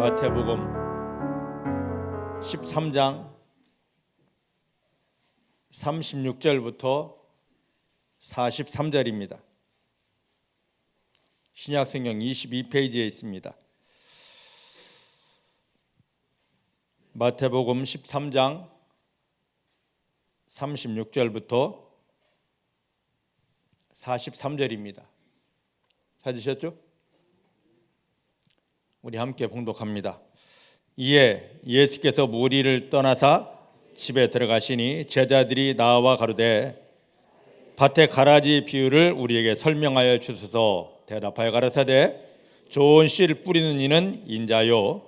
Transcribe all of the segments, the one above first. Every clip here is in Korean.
마태복음 13장 36절부터 43절입니다. 신약성경 22페이지에 있습니다. 마태복음 13장 36절부터 43절입니다. 찾으셨죠? 우리 함께 봉독합니다. 이에 예수께서 무리를 떠나사 집에 들어가시니 제자들이 나와 가로되 밭의 가라지 비유를 우리에게 설명하여 주소서. 대답하여 가라사대 좋은 씨를 뿌리는 이는 인자요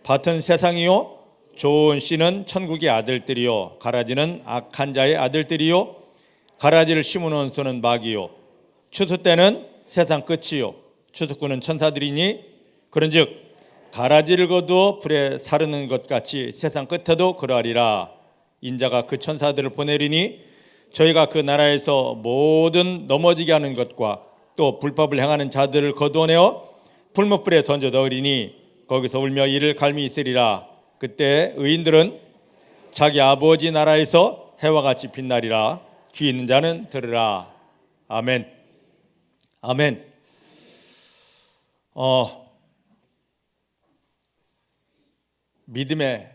밭은 세상이요 좋은 씨는 천국의 아들들이요 가라지는 악한 자의 아들들이요 가라지를 심어놓은 소는 마귀요 추수 때는 세상 끝이요 추수꾼은 천사들이니 그런즉 가라지를 거두어 불에 사르는 것 같이 세상 끝에도 그러하리라. 인자가 그 천사들을 보내리니 저희가 그 나라에서 모든 넘어지게 하는 것과 또 불법을 행하는 자들을 거두어내어 불못불에 던져 넣으리니 거기서 울며 이를 갈미 있으리라. 그때 의인들은 자기 아버지 나라에서 해와 같이 빛나리라. 귀 있는 자는 들으라. 아멘. 아멘. 믿음의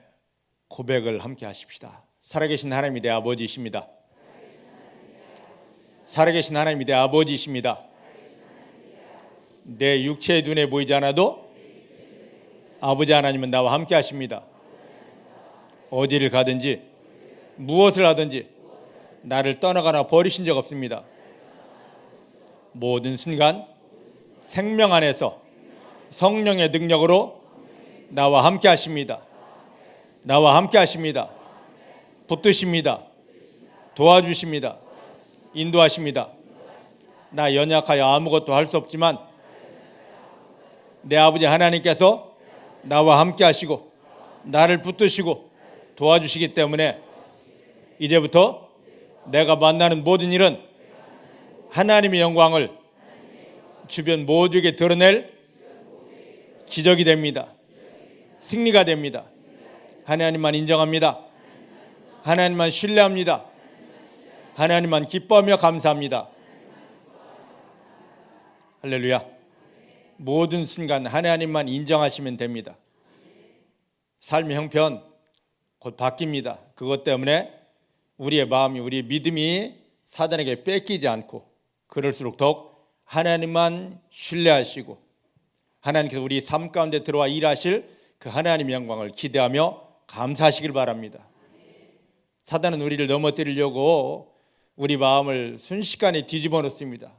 고백을 함께 하십시다. 살아계신 하나님이 내 아버지이십니다. 살아계신 하나님이 내 아버지이십니다. 내 육체의 눈에 보이지 않아도 아버지 하나님은 나와 함께 하십니다. 어디를 가든지 무엇을 하든지 나를 떠나거나 버리신 적 없습니다. 모든 순간 생명 안에서 성령의 능력으로 나와 함께 하십니다. 나와 함께 하십니다. 붙드십니다. 도와주십니다. 인도하십니다. 나 연약하여 아무것도 할 수 없지만 내 아버지 하나님께서 나와 함께 하시고 나를 붙드시고 도와주시기 때문에 이제부터 내가 만나는 모든 일은 하나님의 영광을 주변 모두에게 드러낼 기적이 됩니다. 승리가 됩니다. 하나님만 인정합니다. 하나님만 신뢰합니다. 하나님만 기뻐하며 감사합니다. 할렐루야. 모든 순간 하나님만 인정하시면 됩니다. 삶의 형편 곧 바뀝니다. 그것 때문에 우리의 마음이, 우리의 믿음이 사단에게 뺏기지 않고 그럴수록 더욱 하나님만 신뢰하시고 하나님께서 우리 삶 가운데 들어와 일하실 그 하나님의 영광을 기대하며 감사하시길 바랍니다. 사단은 우리를 넘어뜨리려고 우리 마음을 순식간에 뒤집어 놓습니다.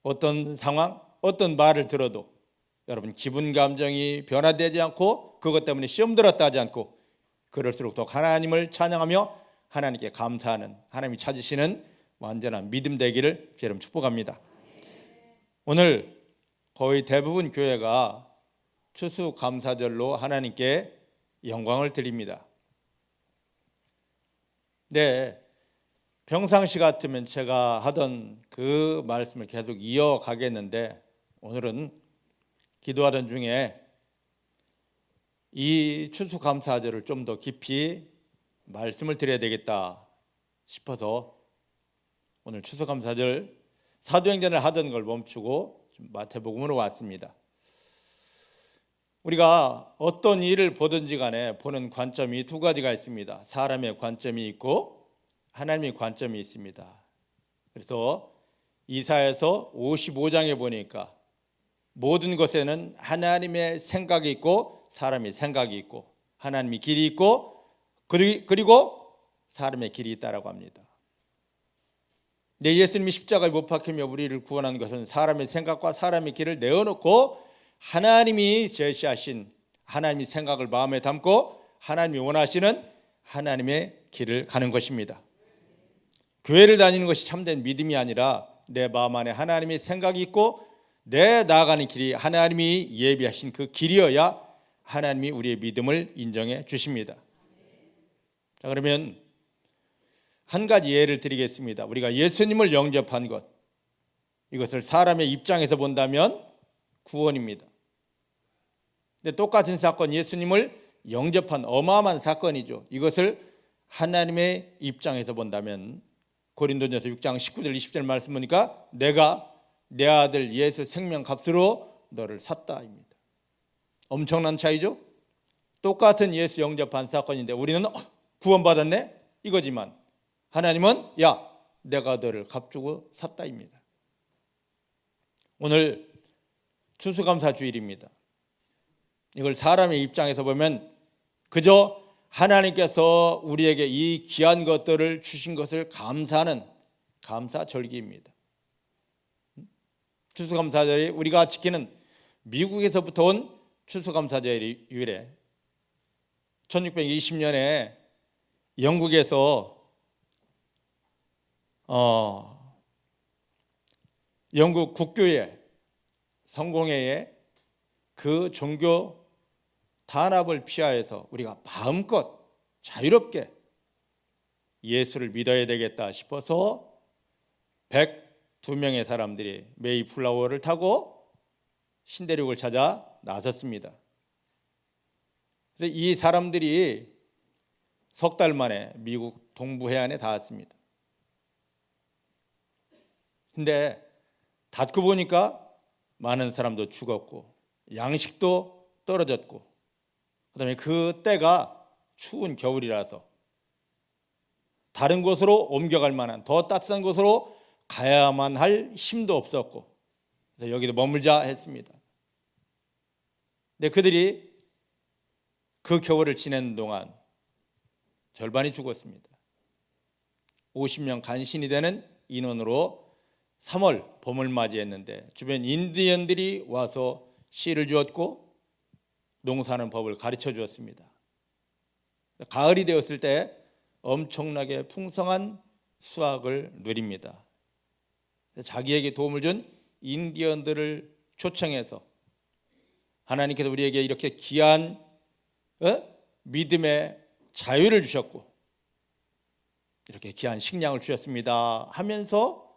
어떤 상황, 어떤 말을 들어도 여러분 기분 감정이 변화되지 않고 그것 때문에 시험 들었다 하지 않고 그럴수록 더 하나님을 찬양하며 하나님께 감사하는 하나님이 찾으시는 완전한 믿음 되기를 여러분 축복합니다. 오늘 거의 대부분 교회가 추수감사절로 하나님께 영광을 드립니다. 네, 평상시 같으면 제가 하던 그 말씀을 계속 이어가겠는데 오늘은 기도하던 중에 이 추수감사절을 좀 더 깊이 말씀을 드려야 되겠다 싶어서 오늘 추수감사절 사도행전을 하던 걸 멈추고 마태복음으로 왔습니다. 우리가 어떤 일을 보든지 간에 보는 관점이 두 가지가 있습니다. 사람의 관점이 있고 하나님의 관점이 있습니다. 그래서 이사야서 55장에 보니까 모든 것에는 하나님의 생각이 있고 사람의 생각이 있고 하나님의 길이 있고 그리고 사람의 길이 있다라고 합니다. 네, 예수님이 십자가에 못 박히며 우리를 구원한 것은 사람의 생각과 사람의 길을 내어놓고 하나님이 제시하신 하나님의 생각을 마음에 담고 하나님이 원하시는 하나님의 길을 가는 것입니다. 교회를 다니는 것이 참된 믿음이 아니라 내 마음 안에 하나님의 생각이 있고 내 나아가는 길이 하나님이 예비하신 그 길이어야 하나님이 우리의 믿음을 인정해 주십니다. 자, 그러면 한 가지 예를 드리겠습니다. 우리가 예수님을 영접한 것, 이것을 사람의 입장에서 본다면 구원입니다. 근데 똑같은 사건, 예수님을 영접한 어마어마한 사건이죠. 이것을 하나님의 입장에서 본다면 고린도전서 6장 19절 20절 말씀 보니까 내가 내 아들 예수 생명값으로 너를 샀다입니다. 엄청난 차이죠. 똑같은 예수 영접한 사건인데 우리는 구원받았네 이거지만 하나님은 야 내가 너를 값주고 샀다입니다. 오늘 추수감사 주일입니다. 이걸 사람의 입장에서 보면 그저 하나님께서 우리에게 이 귀한 것들을 주신 것을 감사하는 감사절기입니다. 추수감사절이 우리가 지키는 미국에서부터 온 추수감사절이래. 1620년에 영국에서 영국 국교회 성공회에 그 종교 단합을 피하여서 우리가 마음껏 자유롭게 예수를 믿어야 되겠다 싶어서 102명의 사람들이 메이플라워를 타고 신대륙을 찾아 나섰습니다. 그래서 이 사람들이 석 달 만에 미국 동부 해안에 닿았습니다. 근데 닿고 보니까 많은 사람도 죽었고 양식도 떨어졌고 그다음에 그 때가 추운 겨울이라서 다른 곳으로 옮겨갈 만한 더 따뜻한 곳으로 가야만 할 힘도 없었고 그래서 여기도 머물자 했습니다. 근데 그들이 그 겨울을 지내는 동안 절반이 죽었습니다. 50명 간신히 되는 인원으로 3월 봄을 맞이했는데 주변 인디언들이 와서 씨를 주었고 농사하는 법을 가르쳐 주었습니다. 가을이 되었을 때 엄청나게 풍성한 수확을 누립니다. 자기에게 도움을 준 인디언들을 초청해서 하나님께서 우리에게 이렇게 귀한 믿음의 자유를 주셨고 이렇게 귀한 식량을 주셨습니다 하면서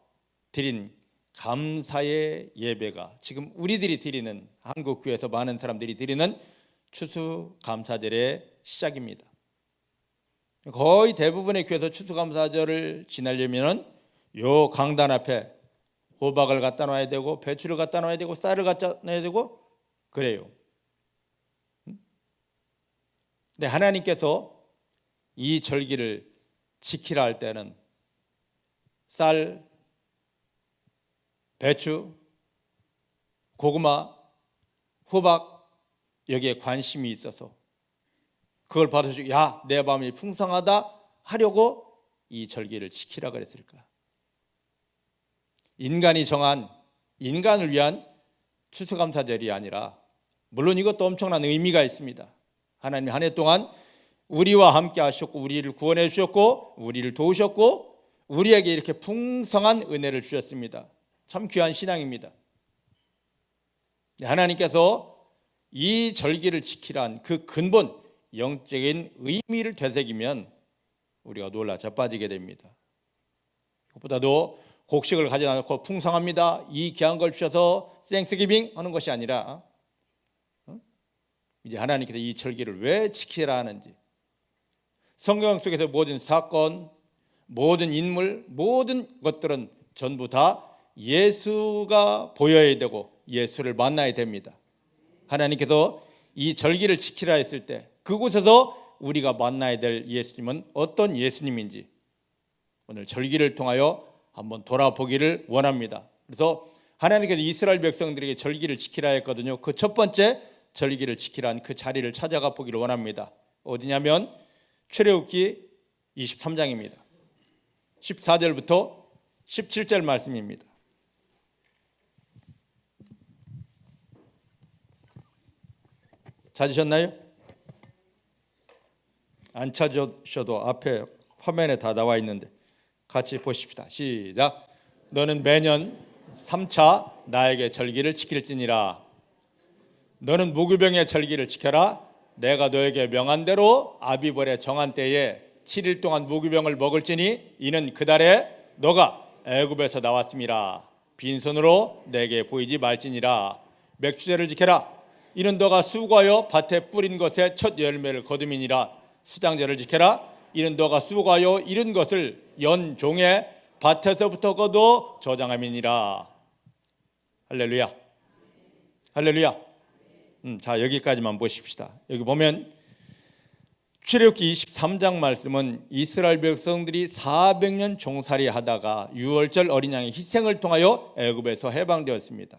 드린 감사의 예배가 지금 우리들이 드리는 한국교회에서 많은 사람들이 드리는 추수감사절의 시작입니다. 거의 대부분의 교회에서 추수감사절을 지내려면 요 강단 앞에 호박을 갖다 놔야 되고 배추를 갖다 놔야 되고 쌀을 갖다 놔야 되고 그래요. 근데 하나님께서 이 절기를 지키라 할 때는 쌀, 배추, 고구마, 호박 여기에 관심이 있어서 그걸 받아주고 야, 내 마음이 풍성하다 하려고 이 절기를 지키라 그랬을까? 인간이 정한 인간을 위한 추수감사절이 아니라 물론 이것도 엄청난 의미가 있습니다. 하나님 한 해 동안 우리와 함께 하셨고 우리를 구원해 주셨고 우리를 도우셨고 우리에게 이렇게 풍성한 은혜를 주셨습니다. 참 귀한 신앙입니다. 하나님께서 이 절기를 지키란 그 근본 영적인 의미를 되새기면 우리가 놀라 자빠지게 됩니다. 그것보다도 곡식을 가져다 놓고 풍성합니다. 이 귀한 걸 주셔서 땡스기빙 하는 것이 아니라 이제 하나님께서 이 절기를 왜 지키라 하는지 성경 속에서 모든 사건, 모든 인물, 모든 것들은 전부 다 예수가 보여야 되고 예수를 만나야 됩니다. 하나님께서 이 절기를 지키라 했을 때 그곳에서 우리가 만나야 될 예수님은 어떤 예수님인지 오늘 절기를 통하여 한번 돌아보기를 원합니다. 그래서 하나님께서 이스라엘 백성들에게 절기를 지키라 했거든요. 그 첫 번째 절기를 지키라는 그 자리를 찾아가 보기를 원합니다. 어디냐면 출애굽기 23장입니다. 14절부터 17절 말씀입니다. 찾으셨나요? 안 찾으셔도 앞에 화면에 다 나와 있는데 같이 보십시다. 시작. 너는 매년 3차 나에게 절기를 지킬지니라. 너는 무교병의 절기를 지켜라. 내가 너에게 명한 대로 아비벌의 정한 때에 7일 동안 무교병을 먹을지니 이는 그 달에 너가 애굽에서 나왔음이라. 빈손으로 내게 보이지 말지니라. 맥주제를 지켜라. 이는 너가 수고하여 밭에 뿌린 것의 첫 열매를 거둠이니라. 수장절을 지켜라. 이는 너가 수고하여 이른 것을 연종에 밭에서부터 거둬 저장함이니라. 할렐루야. 할렐루야. 자, 여기까지만 보십시다. 여기 보면 출애굽기 23장 말씀은 이스라엘 백성들이 400년 종살이 하다가 유월절 어린 양의 희생을 통하여 애굽에서 해방되었습니다.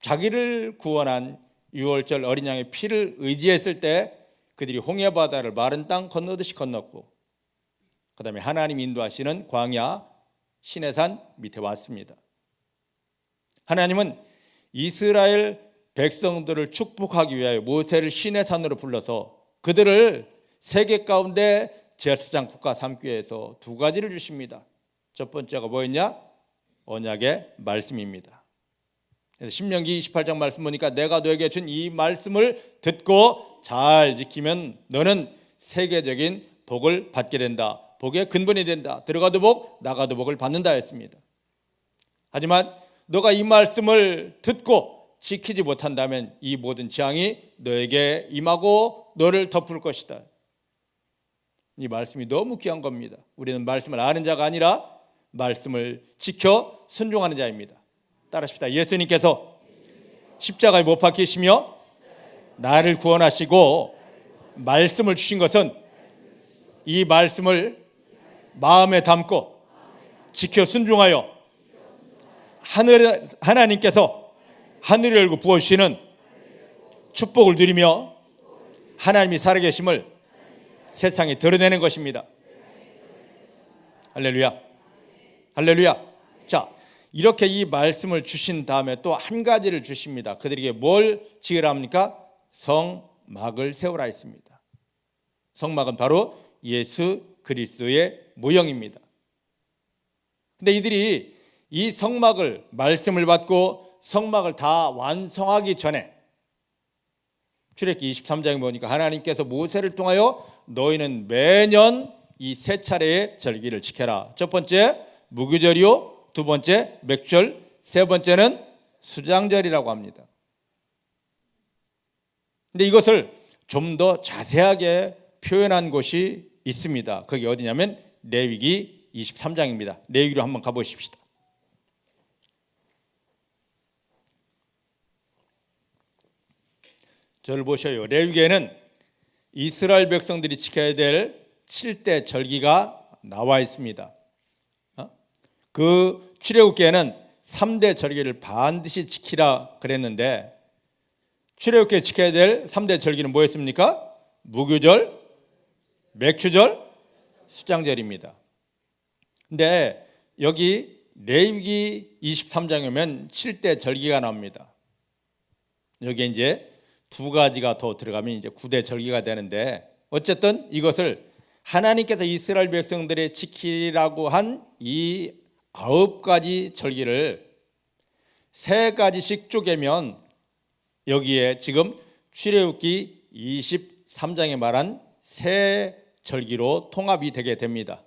자기를 구원한 유월절 어린 양의 피를 의지했을 때 그들이 홍해바다를 마른 땅 건너듯이 건넜고, 그 다음에 하나님 인도하시는 광야 시내산 밑에 왔습니다. 하나님은 이스라엘 백성들을 축복하기 위하여 모세를 시내산으로 불러서 그들을 세계 가운데 제사장 국가 삼기 위해서 두 가지를 주십니다. 첫 번째가 뭐였냐? 언약의 말씀입니다. 그래서 신명기 28장 말씀 보니까 내가 너에게 준 이 말씀을 듣고 잘 지키면 너는 세계적인 복을 받게 된다. 복의 근본이 된다. 들어가도 복, 나가도 복을 받는다 했습니다. 하지만 너가 이 말씀을 듣고 지키지 못한다면 이 모든 재앙이 너에게 임하고 너를 덮을 것이다. 이 말씀이 너무 귀한 겁니다. 우리는 말씀을 아는 자가 아니라 말씀을 지켜 순종하는 자입니다. 따라합시다. 예수님께서 십자가에 못 박히시며 나를 구원하시고 말씀을 주신 것은 이 말씀을 마음에 담고 지켜 순종하여 하나님께서 하늘을 열고 부어주시는 축복을 누리며 하나님이 살아계심을 세상에 드러내는 것입니다. 할렐루야. 할렐루야. 자, 이렇게 이 말씀을 주신 다음에 또 한 가지를 주십니다. 그들에게 뭘 지으라 합니까? 성막을 세우라 했습니다. 성막은 바로 예수 그리스도의 모형입니다. 근데 이들이 이 성막을, 말씀을 받고 성막을 다 완성하기 전에 출애굽기 23장에 보니까 하나님께서 모세를 통하여 너희는 매년 이 세 차례의 절기를 지켜라. 첫 번째 무교절이요, 두 번째 맥절, 세 번째는 수장절이라고 합니다. 근데 이것을 좀 더 자세하게 표현한 곳이 있습니다. 그게 어디냐면 레위기 23장입니다. 레위기로 한번 가보십시다. 저를 보셔요. 레위기에는 이스라엘 백성들이 지켜야 될 7대 절기가 나와 있습니다. 그 출애굽기에는 3대 절기를 반드시 지키라 그랬는데 출애굽기에 지켜야 될 3대 절기는 뭐였습니까? 무교절, 맥주절, 수장절입니다. 근데 여기 레위기 23장에 오면 7대 절기가 나옵니다. 여기에 이제 두 가지가 더 들어가면 이제 9대 절기가 되는데, 어쨌든 이것을 하나님께서 이스라엘 백성들의 지키라고 한 이 9가지 절기를 3가지씩 쪼개면 여기에 지금 출애굽기 23장에 말한 세 절기로 통합이 되게 됩니다.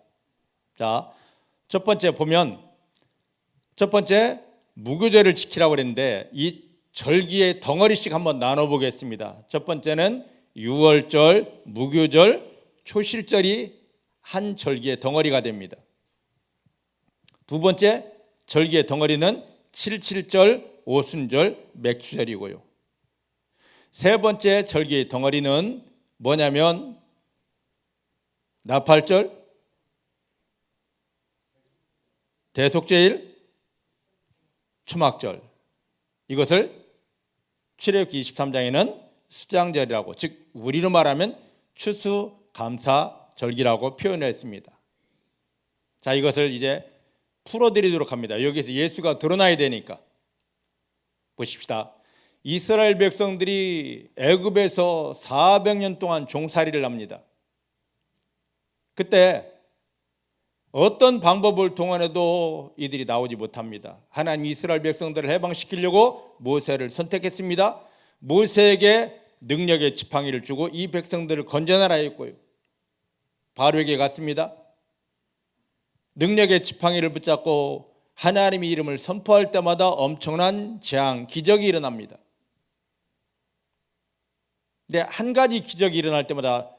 자, 첫 번째 보면 첫 번째 무교절을 지키라고 그랬는데 이 절기의 덩어리씩 한번 나눠보겠습니다. 첫 번째는 유월절, 무교절, 초실절이 한 절기의 덩어리가 됩니다. 두 번째 절기의 덩어리는 77절, 오순절, 맥주절이고요. 세 번째 절기의 덩어리는 뭐냐면 나팔절, 대속제일, 초막절. 이것을 출애굽기 23장에는 수장절이라고, 즉 우리로 말하면 추수감사절기라고 표현했습니다. 자, 이것을 이제 풀어드리도록 합니다. 여기서 예수가 드러나야 되니까. 보십시다. 이스라엘 백성들이 애굽에서 400년 동안 종살이를 합니다. 그때 어떤 방법을 동원해도 이들이 나오지 못합니다. 하나님 이스라엘 백성들을 해방시키려고 모세를 선택했습니다. 모세에게 능력의 지팡이를 주고 이 백성들을 건져내라 했고요. 바로에게 갔습니다. 능력의 지팡이를 붙잡고 하나님의 이름을 선포할 때마다 엄청난 재앙, 기적이 일어납니다. 근데 한 가지 기적이 일어날 때마다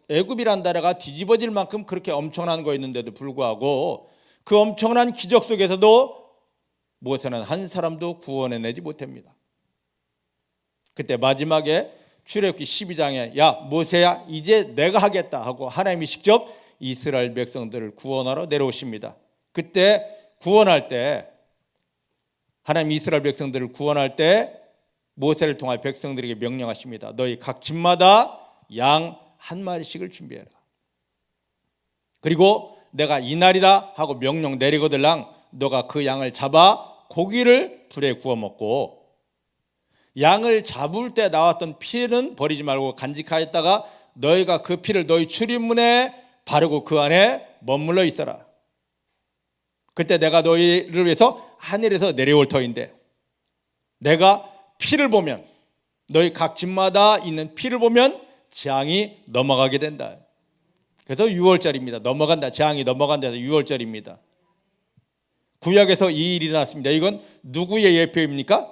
애굽이란 나라가 뒤집어질 만큼 그렇게 엄청난 거였는데도 불구하고 그 엄청난 기적 속에서도 모세는 한 사람도 구원해내지 못합니다. 그때 마지막에 출애굽기 12장에 야 모세야 이제 내가 하겠다 하고 하나님이 직접 이스라엘 백성들을 구원하러 내려오십니다. 그때 구원할 때 하나님 이스라엘 백성들을 구원할 때 모세를 통해 백성들에게 명령하십니다. 너희 각 집마다 양 한 마리씩을 준비해라. 그리고 내가 이날이다 하고 명령 내리거들랑 너가 그 양을 잡아 고기를 불에 구워 먹고 양을 잡을 때 나왔던 피는 버리지 말고 간직하였다가 너희가 그 피를 너희 출입문에 바르고 그 안에 머물러 있어라. 그때 내가 너희를 위해서 하늘에서 내려올 터인데 내가 피를 보면 너희 각 집마다 있는 피를 보면 재앙이 넘어가게 된다. 그래서 6월절입니다. 넘어간다. 재앙이 넘어간다 해서 6월절입니다. 구약에서 이 일이 났습니다. 이건 누구의 예표입니까?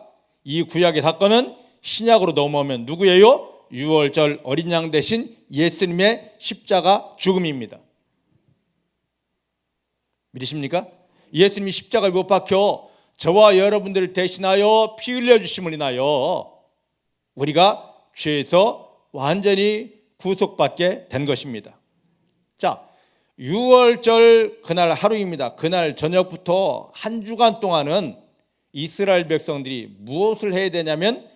이 구약의 사건은 신약으로 넘어오면 누구예요? 6월절 어린 양 대신 예수님의 십자가 죽음입니다. 믿으십니까? 예수님이 십자가에 못 박혀 저와 여러분들을 대신하여 피 흘려주심을 인하여 우리가 죄에서 완전히 구속받게 된 것입니다. 자, 6월절 그날 하루입니다. 그날 저녁부터 한 주간 동안은 이스라엘 백성들이 무엇을 해야 되냐면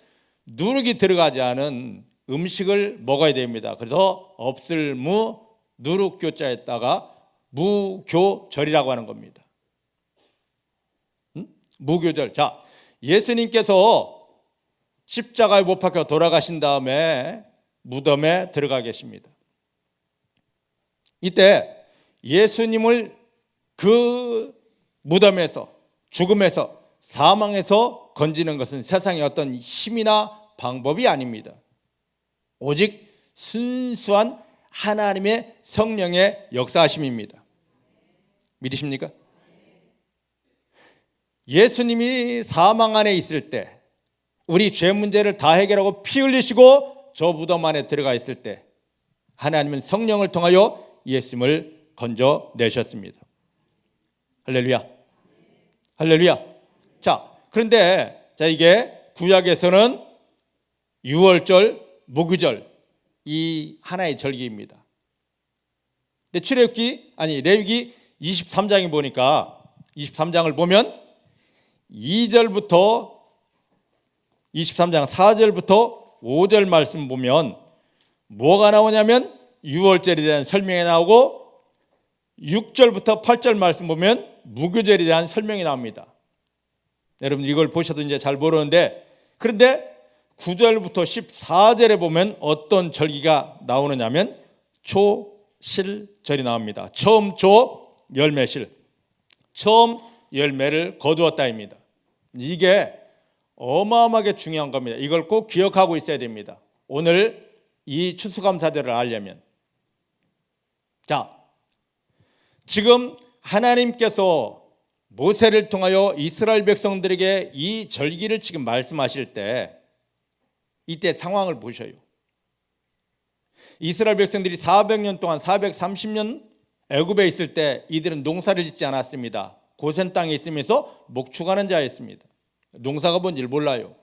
누룩이 들어가지 않은 음식을 먹어야 됩니다. 그래서 없을무 누룩교자에다가 무교절이라고 하는 겁니다. 무교절. 자, 예수님께서 십자가에 못 박혀 돌아가신 다음에 무덤에 들어가 계십니다. 이때 예수님을 그 무덤에서 죽음에서 사망에서 건지는 것은 세상의 어떤 힘이나 방법이 아닙니다. 오직 순수한 하나님의 성령의 역사하심입니다. 믿으십니까? 예수님이 사망 안에 있을 때 우리 죄 문제를 다 해결하고 피 흘리시고 저 무덤 안에 들어가 있을 때 하나님은 성령을 통하여 예수님을 건져내셨습니다. 할렐루야. 할렐루야. 자, 그런데 이게 구약에서는 6월절, 무교절 이 하나의 절기입니다. 근데 레위기 23장에 보니까 23장을 보면 2절부터 23장 4절부터 5절 말씀 보면 뭐가 나오냐면 6월절에 대한 설명이 나오고 6절부터 8절 말씀 보면 무교절에 대한 설명이 나옵니다. 여러분 이걸 보셔도 이제 잘 모르는데 그런데 9절부터 14절에 보면 어떤 절기가 나오느냐면 초실절이 나옵니다. 처음 초 열매실, 처음 열매를 거두었다입니다. 이게 어마어마하게 중요한 겁니다. 이걸 꼭 기억하고 있어야 됩니다. 오늘 이 추수감사절을 알려면. 자, 지금 하나님께서 모세를 통하여 이스라엘 백성들에게 이 절기를 지금 말씀하실 때 이때 상황을 보셔요. 이스라엘 백성들이 400년 동안 430년 애굽에 있을 때 이들은 농사를 짓지 않았습니다. 고센 땅에 있으면서 목축하는 자였습니다. 농사가 뭔지를 몰라요.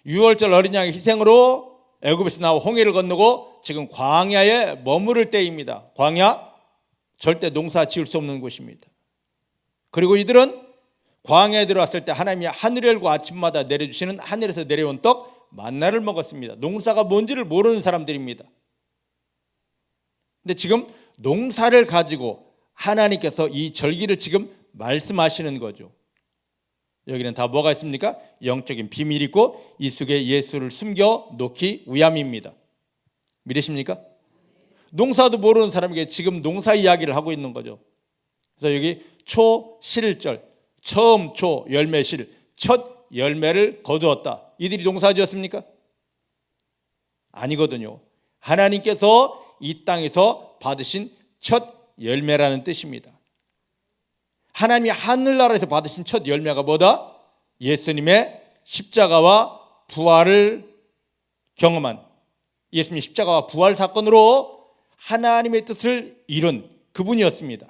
6월절 어린 양의 희생으로 애굽에서 나와 홍해를 건너고 지금 광야에 머무를 때입니다. 광야 절대 농사 지을 수 없는 곳입니다. 그리고 이들은 광야에 들어왔을 때 하나님이 하늘을 열고 아침마다 내려주시는 하늘에서 내려온 떡 만나를 먹었습니다. 농사가 뭔지를 모르는 사람들입니다. 근데 지금 농사를 가지고 하나님께서 이 절기를 지금 말씀하시는 거죠. 여기는 다 뭐가 있습니까? 영적인 비밀이 있고 이 속에 예수를 숨겨 놓기 위함입니다. 믿으십니까? 농사도 모르는 사람에게 지금 농사 이야기를 하고 있는 거죠. 그래서 여기 초실절, 처음 초 열매실, 첫 열매를 거두었다. 이들이 농사 지었습니까? 아니거든요. 하나님께서 이 땅에서 받으신 첫 열매라는 뜻입니다. 하나님이 하늘나라에서 받으신 첫 열매가 뭐다? 예수님의 십자가와 부활을 경험한 예수님의 십자가와 부활 사건으로 하나님의 뜻을 이룬 그분이었습니다.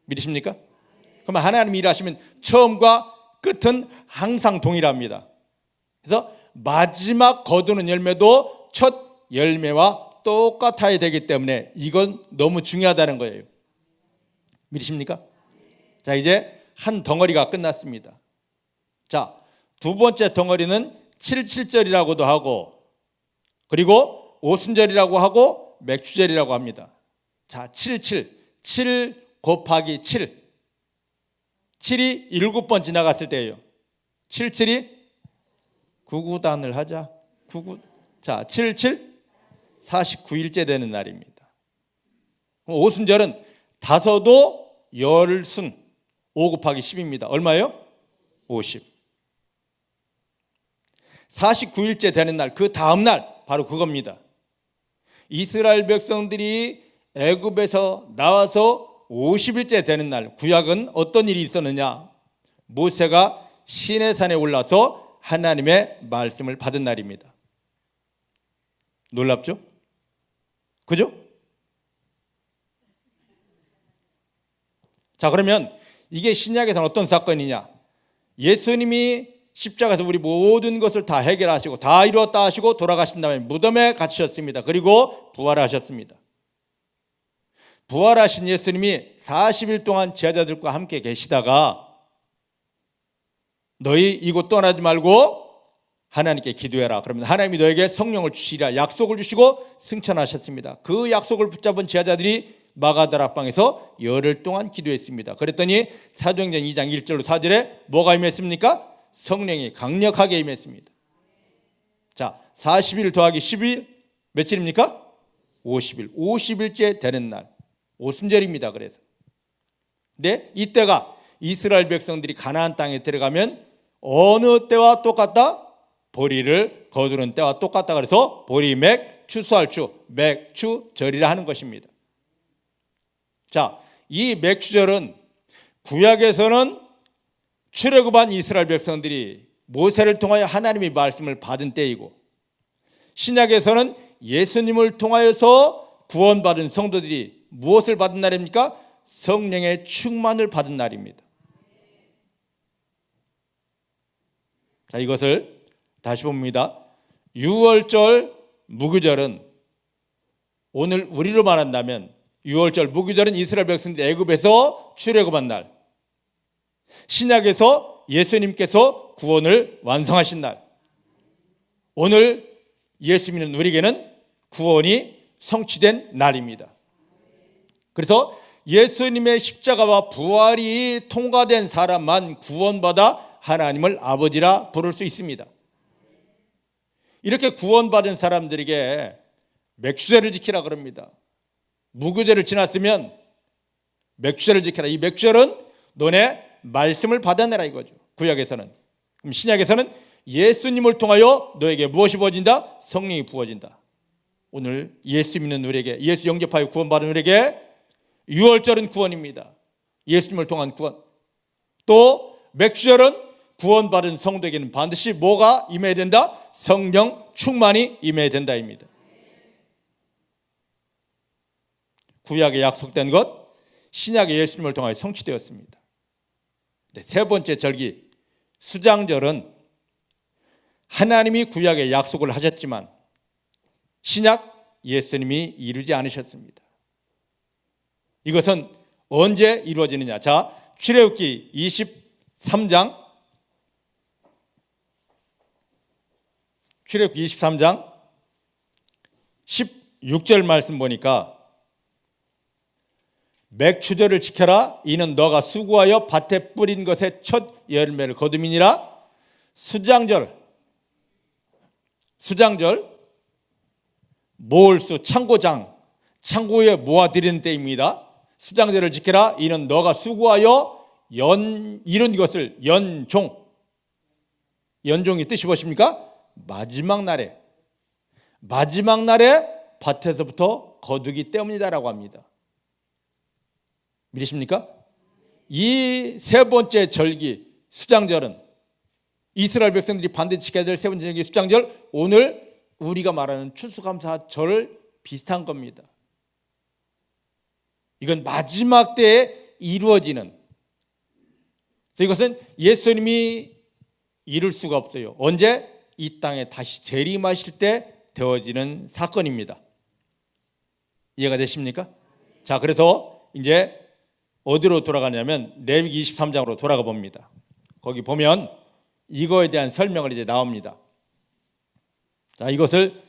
믿으십니까? 그러면 하나님이 일하시면 처음과 끝은 항상 동일합니다. 그래서 마지막 거두는 열매도 첫 열매와 똑같아야 되기 때문에 이건 너무 중요하다는 거예요. 믿으십니까? 자, 이제 한 덩어리가 끝났습니다. 자, 두 번째 덩어리는 77절이라고도 하고, 그리고 오순절이라고 하고 맥주절이라고 합니다. 자, 7 곱하기 7. 7이 7번 지나갔을 때예요. 7이 99단을 하자. 99. 자, 49일째 되는 날입니다. 오순절은 다섯도 열순. 5 곱하기 10입니다. 얼마예요? 50. 49일째 되는 날, 그 다음 날 바로 그겁니다. 이스라엘 백성들이 애굽에서 나와서 50일째 되는 날, 구약은 어떤 일이 있었느냐? 모세가 시내산에 올라서 하나님의 말씀을 받은 날입니다. 놀랍죠? 그죠? 자, 그러면 이게 신약에서는 어떤 사건이냐? 예수님이 십자가에서 우리 모든 것을 다 해결하시고 다 이루었다 하시고 돌아가신 다음에 무덤에 갇히셨습니다. 그리고 부활하셨습니다. 부활하신 예수님이 40일 동안 제자들과 함께 계시다가 너희 이곳 떠나지 말고 하나님께 기도해라. 그러면 하나님이 너에게 성령을 주시리라 약속을 주시고 승천하셨습니다. 그 약속을 붙잡은 제자들이 마가다락방에서 열흘 동안 기도했습니다. 그랬더니 사도행전 2장 1절로 4절에 뭐가 임했습니까? 성령이 강력하게 임했습니다. 자, 40일 더하기 10일 며칠입니까? 50일. 50일째 되는 날. 오순절입니다. 그래서. 근데 이때가 이스라엘 백성들이 가나안 땅에 들어가면 어느 때와 똑같다? 보리를 거두는 때와 똑같다. 그래서 보리맥 추수할주 맥추절이라 하는 것입니다. 자, 이 맥추절은 구약에서는 출애굽한 이스라엘 백성들이 모세를 통하여 하나님의 말씀을 받은 때이고, 신약에서는 예수님을 통하여서 구원받은 성도들이 무엇을 받은 날입니까? 성령의 충만을 받은 날입니다. 자, 이것을 다시 봅니다. 유월절 무교절은 오늘 우리로 말한다면 유월절 무교절은 이스라엘 백성들이 애굽에서 출애굽한 날, 신약에서 예수님께서 구원을 완성하신 날, 오늘 예수 믿는 우리에게는 구원이 성취된 날입니다. 그래서 예수님의 십자가와 부활이 통과된 사람만 구원받아 하나님을 아버지라 부를 수 있습니다. 이렇게 구원받은 사람들에게 맥주제를 지키라 그럽니다. 무교제를 지났으면 맥주제를 지켜라. 이 맥주제는 너네 말씀을 받아내라 이거죠. 구약에서는. 그럼 신약에서는 예수님을 통하여 너에게 무엇이 부어진다? 성령이 부어진다. 오늘 예수 믿는 우리에게, 예수 영접하여 구원받은 우리에게 유월절은 구원입니다. 예수님을 통한 구원. 또 맥주절은 구원받은 성도에게는 반드시 뭐가 임해야 된다? 성령 충만이 임해야 된다입니다. 구약에 약속된 것, 신약의 예수님을 통하여 성취되었습니다. 세 번째 절기 수장절은 하나님이 구약에 약속을 하셨지만 신약 예수님이 이루지 않으셨습니다. 이것은 언제 이루어지느냐? 자, 출애굽기 23장 16절 말씀 보니까 맥추절을 지켜라. 이는 너가 수고하여 밭에 뿌린 것의 첫 열매를 거둠이니라. 수장절 모을수 창고에 모아드리는 때입니다. 수장절을 지켜라. 이는 너가 수고하여 이룬 것을 연종이 뜻이 무엇입니까? 마지막 날에 밭에서부터 거두기 때문이다라고 합니다. 믿으십니까? 이 세 번째 절기 수장절은 이스라엘 백성들이 반드시 지켜야 될 세 번째 절기 수장절, 오늘 우리가 말하는 추수감사절 비슷한 겁니다. 이건 마지막 때에 이루어지는, 이것은 예수님이 이룰 수가 없어요. 언제? 이 땅에 다시 재림하실 때 되어지는 사건입니다. 이해가 되십니까? 자, 그래서 이제 어디로 돌아가냐면 레위기 23장으로 돌아가 봅니다. 거기 보면 이거에 대한 설명을 이제 나옵니다. 자, 이것을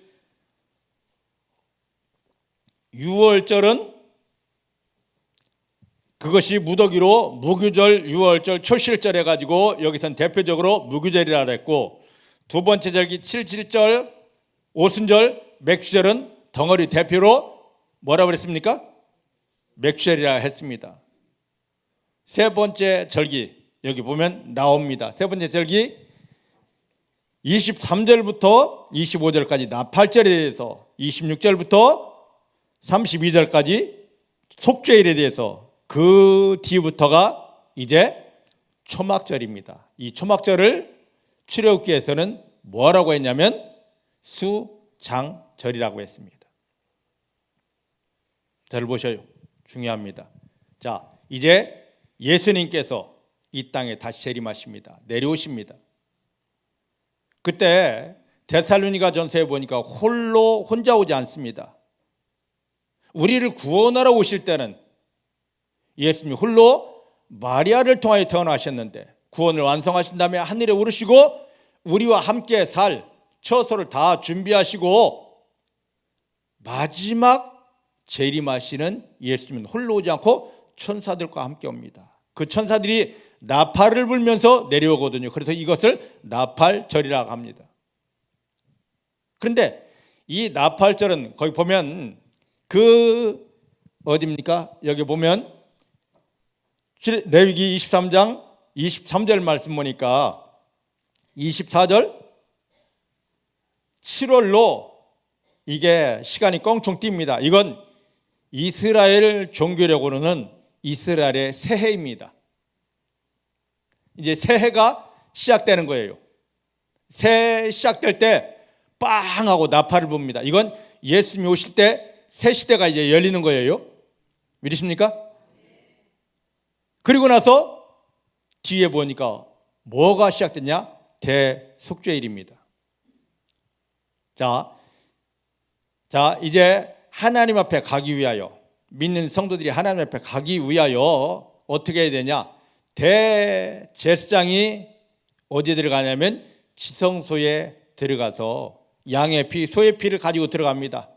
유월절은 그것이 무더기로 무교절, 유월절, 초실절 해가지고 여기선 대표적으로 무교절이라 그랬고, 두 번째 절기 7.7절, 오순절, 맥주절은 덩어리 대표로 뭐라고 그랬습니까? 맥주절이라 했습니다. 세 번째 절기 여기 보면 나옵니다. 세 번째 절기 23절부터 25절까지 나팔절에 대해서, 26절부터 32절까지 속죄일에 대해서, 그 뒤부터가 이제 초막절입니다. 이 초막절을 출애굽기에서는 뭐라고 했냐면 수장절이라고 했습니다. 잘 보셔요. 중요합니다. 자, 이제 예수님께서 이 땅에 다시 재림하십니다. 내려오십니다. 그때 데살로니가 전서에 보니까 혼자 오지 않습니다. 우리를 구원하러 오실 때는 예수님이 홀로 마리아를 통하여 태어나셨는데, 구원을 완성하신 다음에 하늘에 오르시고 우리와 함께 살 처소를 다 준비하시고 마지막 재림하시는 예수님은 홀로 오지 않고 천사들과 함께 옵니다. 그 천사들이 나팔을 불면서 내려오거든요. 그래서 이것을 나팔절이라고 합니다. 그런데 이 나팔절은 거기 보면 어디입니까? 여기 보면 레위기 23장 23절 말씀 보니까 24절 7월로 이게 시간이 껑충 뜁니다. 이건 이스라엘 종교력으로는 이스라엘의 새해입니다. 이제 새해가 시작되는 거예요. 새해 시작될 때 빵 하고 나팔을 붑니다. 이건 예수님이 오실 때 새 시대가 이제 열리는 거예요. 믿으십니까? 그리고 나서 뒤에 보니까 뭐가 시작됐냐? 대속죄일입니다. 자, 이제 하나님 앞에 가기 위하여, 믿는 성도들이 하나님 앞에 가기 위하여 어떻게 해야 되냐? 대제사장이 어디에 들어가냐면 지성소에 들어가서 양의 피, 소의 피를 가지고 들어갑니다.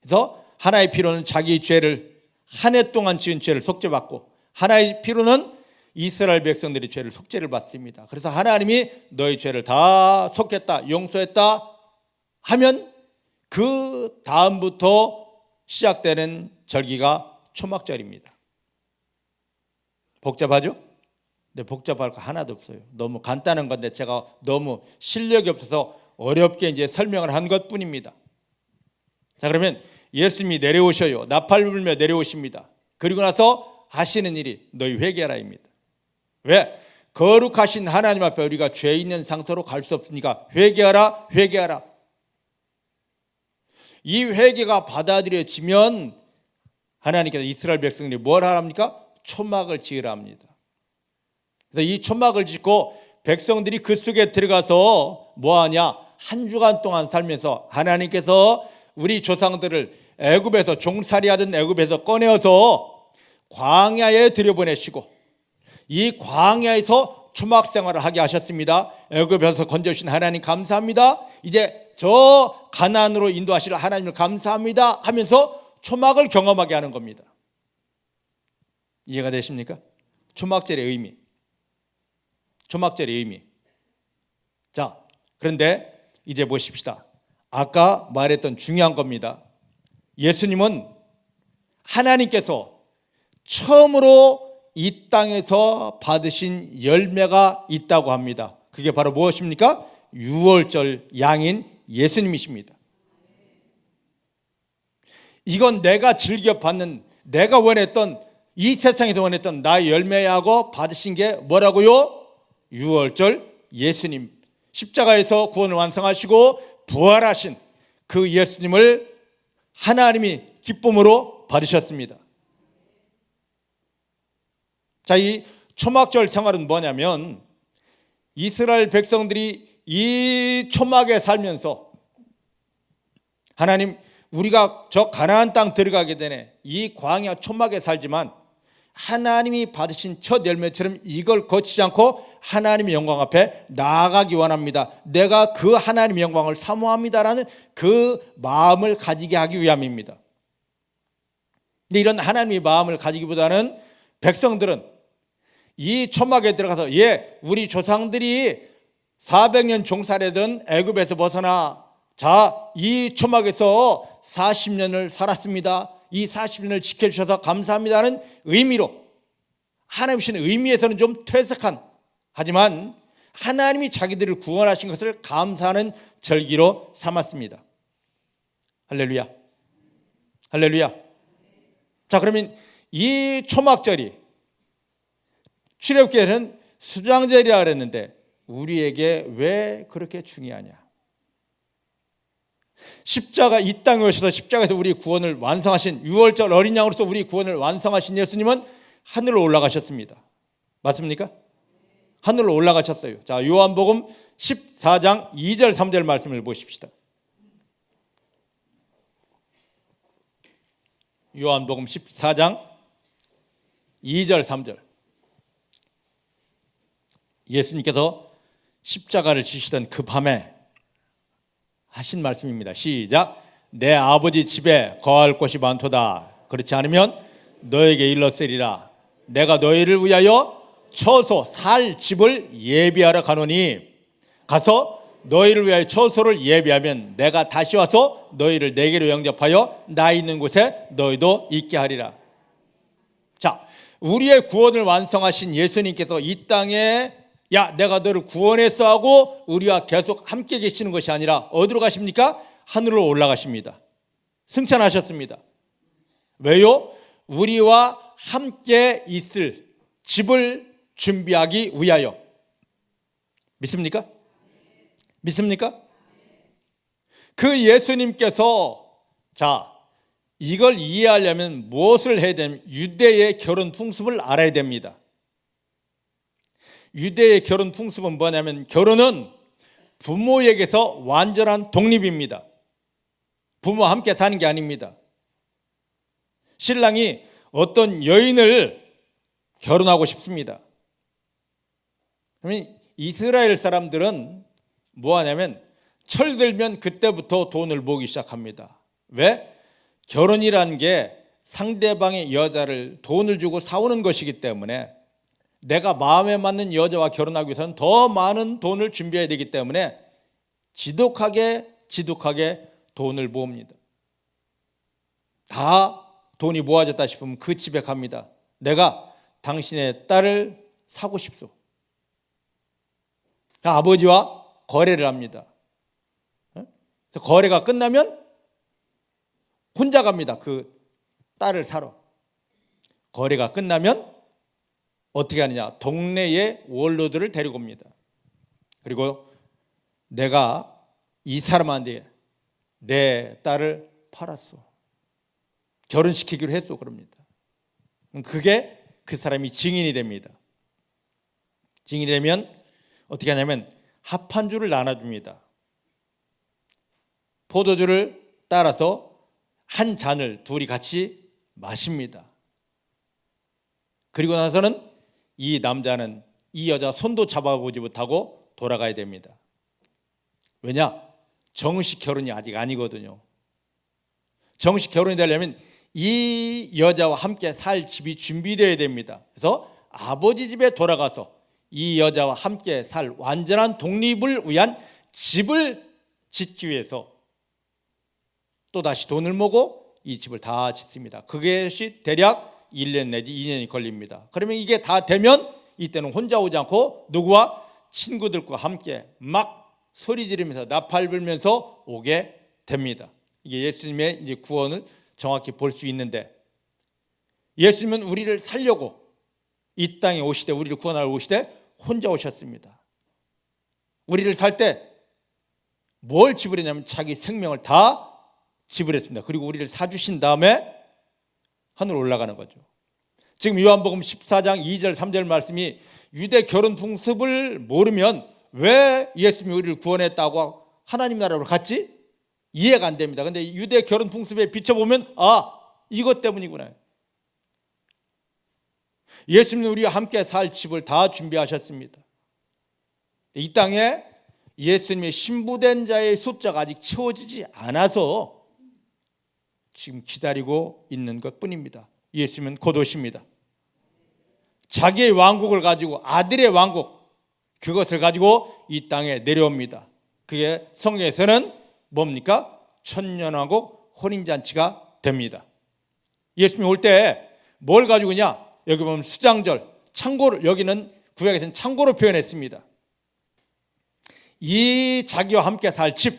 그래서 하나의 피로는 자기 죄를, 한 해 동안 지은 죄를 속죄받고, 하나의 피로는 이스라엘 백성들의 죄를 속죄를 받습니다. 그래서 하나님이 너희 죄를 다 속했다, 용서했다 하면 그 다음부터 시작되는 절기가 초막절입니다. 복잡하죠? 네, 복잡할 거 하나도 없어요. 너무 간단한 건데 제가 너무 실력이 없어서 어렵게 이제 설명을 한 것뿐입니다. 자, 그러면 예수님이 내려오셔요. 나팔 불며 내려오십니다. 그리고 나서 하시는 일이 너희 회개하라입니다. 왜? 거룩하신 하나님 앞에 우리가 죄 있는 상태로 갈 수 없으니까 회개하라, 회개하라. 이 회개가 받아들여지면 하나님께서 이스라엘 백성들이 뭘 하랍니까? 초막을 지으라 합니다. 그래서 이 초막을 짓고 백성들이 그 속에 들어가서 뭐하냐? 한 주간 동안 살면서 하나님께서 우리 조상들을 애굽에서 종살이하던 애굽에서 꺼내어서 광야에 들여보내시고 이 광야에서 초막 생활을 하게 하셨습니다. 애굽에서 건져주신 하나님 감사합니다. 이제 저 가나안으로 인도하실 하나님을 감사합니다 하면서 초막을 경험하게 하는 겁니다. 이해가 되십니까? 초막절의 의미. 초막절의 의미. 자, 그런데 이제 보십시다. 아까 말했던 중요한 겁니다. 예수님은 하나님께서 처음으로 이 땅에서 받으신 열매가 있다고 합니다. 그게 바로 무엇입니까? 유월절 양인 예수님이십니다. 이건 내가 즐겨 받는, 내가 원했던, 이 세상에서 원했던 나의 열매하고 받으신 게 뭐라고요? 유월절 예수님, 십자가에서 구원을 완성하시고 부활하신 그 예수님을 하나님이 기쁨으로 받으셨습니다. 자, 이 초막절 생활은 뭐냐면 이스라엘 백성들이 이 초막에 살면서 하나님, 우리가 저 가나안 땅 들어가게 되네, 이 광야 초막에 살지만 하나님이 받으신 첫 열매처럼 이걸 거치지 않고 하나님의 영광 앞에 나아가기 원합니다. 내가 그 하나님의 영광을 사모합니다라는 그 마음을 가지게 하기 위함입니다. 근데 이런 하나님의 마음을 가지기보다는 백성들은 이 초막에 들어가서 우리 조상들이 400년 종살이던 애굽에서 벗어나 자, 이 초막에서 40년을 살았습니다. 이 40년을 지켜주셔서 감사합니다는 의미로, 하나님 주신 의미에서는 좀 퇴색한, 하지만 하나님이 자기들을 구원하신 것을 감사하는 절기로 삼았습니다. 할렐루야, 할렐루야. 자, 그러면 이 초막절이 출애굽기에는 수장절이라 그랬는데 우리에게 왜 그렇게 중요하냐? 십자가, 이 땅에 오셔서 십자가에서 우리 구원을 완성하신, 유월절 어린 양으로서 우리 구원을 완성하신 예수님은 하늘로 올라가셨습니다. 맞습니까? 하늘로 올라가셨어요. 자, 요한복음 14장 2절 3절 말씀을 보십시다. 요한복음 14장 2절 3절. 예수님께서 십자가를 지시던 그 밤에 하신 말씀입니다. 시작. 내 아버지 집에 거할 곳이 많도다. 그렇지 않으면 너에게 일렀으리라. 내가 너희를 위하여 처소 살 집을 예비하러 가노니 가서 너희를 위하여 처소를 예비하면 내가 다시 와서 너희를 내게로 영접하여 나 있는 곳에 너희도 있게 하리라. 자, 우리의 구원을 완성하신 예수님께서 이 땅에 내가 너를 구원했어 하고 우리와 계속 함께 계시는 것이 아니라 어디로 가십니까? 하늘로 올라가십니다. 승천하셨습니다. 왜요? 우리와 함께 있을 집을 준비하기 위하여. 믿습니까? 믿습니까? 그 예수님께서, 자, 이걸 이해하려면 무엇을 해야 되냐면 유대의 결혼 풍습을 알아야 됩니다. 유대의 결혼 풍습은 뭐냐면 결혼은 부모에게서 완전한 독립입니다. 부모와 함께 사는 게 아닙니다. 신랑이 어떤 여인을 결혼하고 싶습니다. 그러면 이스라엘 사람들은 뭐 하냐면 철들면 그때부터 돈을 모으기 시작합니다. 왜? 결혼이라는 게 상대방의 여자를 돈을 주고 사오는 것이기 때문에 내가 마음에 맞는 여자와 결혼하기 위해서는 더 많은 돈을 준비해야 되기 때문에 지독하게 돈을 모읍니다. 다 돈이 모아졌다 싶으면 그 집에 갑니다. 내가 당신의 딸을 사고 싶소. 아버지와 거래를 합니다. 그래서 거래가 끝나면 혼자 갑니다. 그 딸을 사러. 거래가 끝나면 어떻게 하느냐? 동네의 원로들을 데리고 옵니다. 그리고 내가 이 사람한테 내 딸을 팔았어. 결혼시키기로 했어. 그럽니다. 그게 그 사람이 증인이 됩니다. 증인이 되면 어떻게 하냐면 합판주를 나눠줍니다. 포도주를 따라서 한 잔을 둘이 같이 마십니다. 그리고 나서는 이 남자는 이 여자 손도 잡아보지 못하고 돌아가야 됩니다. 왜냐? 정식 결혼이 아직 아니거든요. 정식 결혼이 되려면 이 여자와 함께 살 집이 준비되어야 됩니다. 그래서 아버지 집에 돌아가서 이 여자와 함께 살 완전한 독립을 위한 집을 짓기 위해서 또다시 돈을 모으고 이 집을 다 짓습니다. 그것이 대략 1년 내지 2년이 걸립니다. 그러면 이게 다 되면 이때는 혼자 오지 않고 누구와? 친구들과 함께 막 소리 지르면서 나팔 불면서 오게 됩니다. 이게 예수님의 이제 구원을 정확히 볼 수 있는데, 예수님은 우리를 살려고 이 땅에 오시되, 우리를 구원하러 오시되 혼자 오셨습니다. 우리를 살 때 뭘 지불했냐면 자기 생명을 다 지불했습니다. 그리고 우리를 사주신 다음에 하늘로 올라가는 거죠. 지금 요한복음 14장 2절 3절 말씀이 유대 결혼 풍습을 모르면 왜 예수님이 우리를 구원했다고 하나님 나라로 갔지? 이해가 안 됩니다. 근데 유대 결혼 풍습에 비춰보면 이것 때문이구나. 예수님은 우리와 함께 살 집을 다 준비하셨습니다. 이 땅에 예수님의 신부된 자의 숫자가 아직 채워지지 않아서 지금 기다리고 있는 것뿐입니다. 예수님은 곧 오십니다. 자기의 왕국을 가지고, 아들의 왕국, 그것을 가지고 이 땅에 내려옵니다. 그게 성경에서는 뭡니까? 천년왕국 혼인잔치가 됩니다. 예수님이 올 때 뭘 가지고 오냐? 여기 보면 수장절, 창고를, 여기는 구약에서는 창고로 표현했습니다. 이 자기와 함께 살 집,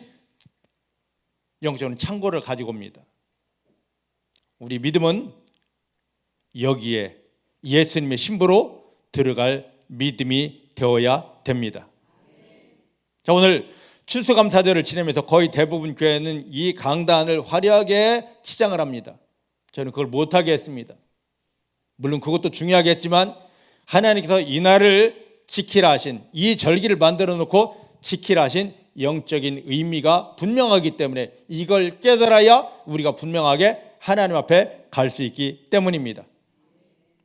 영적으로는 창고를 가지고 옵니다. 우리 믿음은 여기에 예수님의 신부로 들어갈 믿음이 되어야 됩니다. 자, 오늘 추수감사절을 지내면서 거의 대부분 교회는 이 강단을 화려하게 치장을 합니다. 저는 그걸 못하게 했습니다. 물론 그것도 중요하겠지만 하나님께서 이 날을 지키라 하신, 이 절기를 만들어 놓고 지키라 하신 영적인 의미가 분명하기 때문에 이걸 깨달아야 우리가 분명하게 하나님 앞에 갈 수 있기 때문입니다.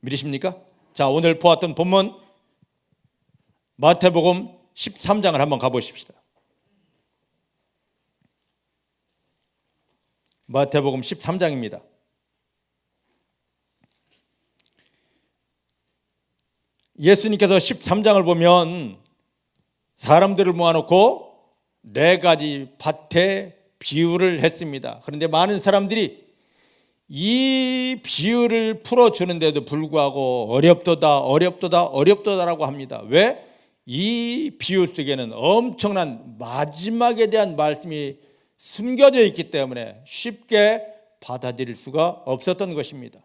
믿으십니까? 자, 오늘 보았던 본문 마태복음 13장을 한번 가보십시다. 마태복음 13장입니다. 예수님께서 13장을 보면 사람들을 모아놓고 4가지 밭에 비유를 했습니다. 그런데 많은 사람들이 이 비유를 풀어주는데도 불구하고 어렵도다라고 합니다. 왜? 이 비유 속에는 엄청난 마지막에 대한 말씀이 숨겨져 있기 때문에 쉽게 받아들일 수가 없었던 것입니다.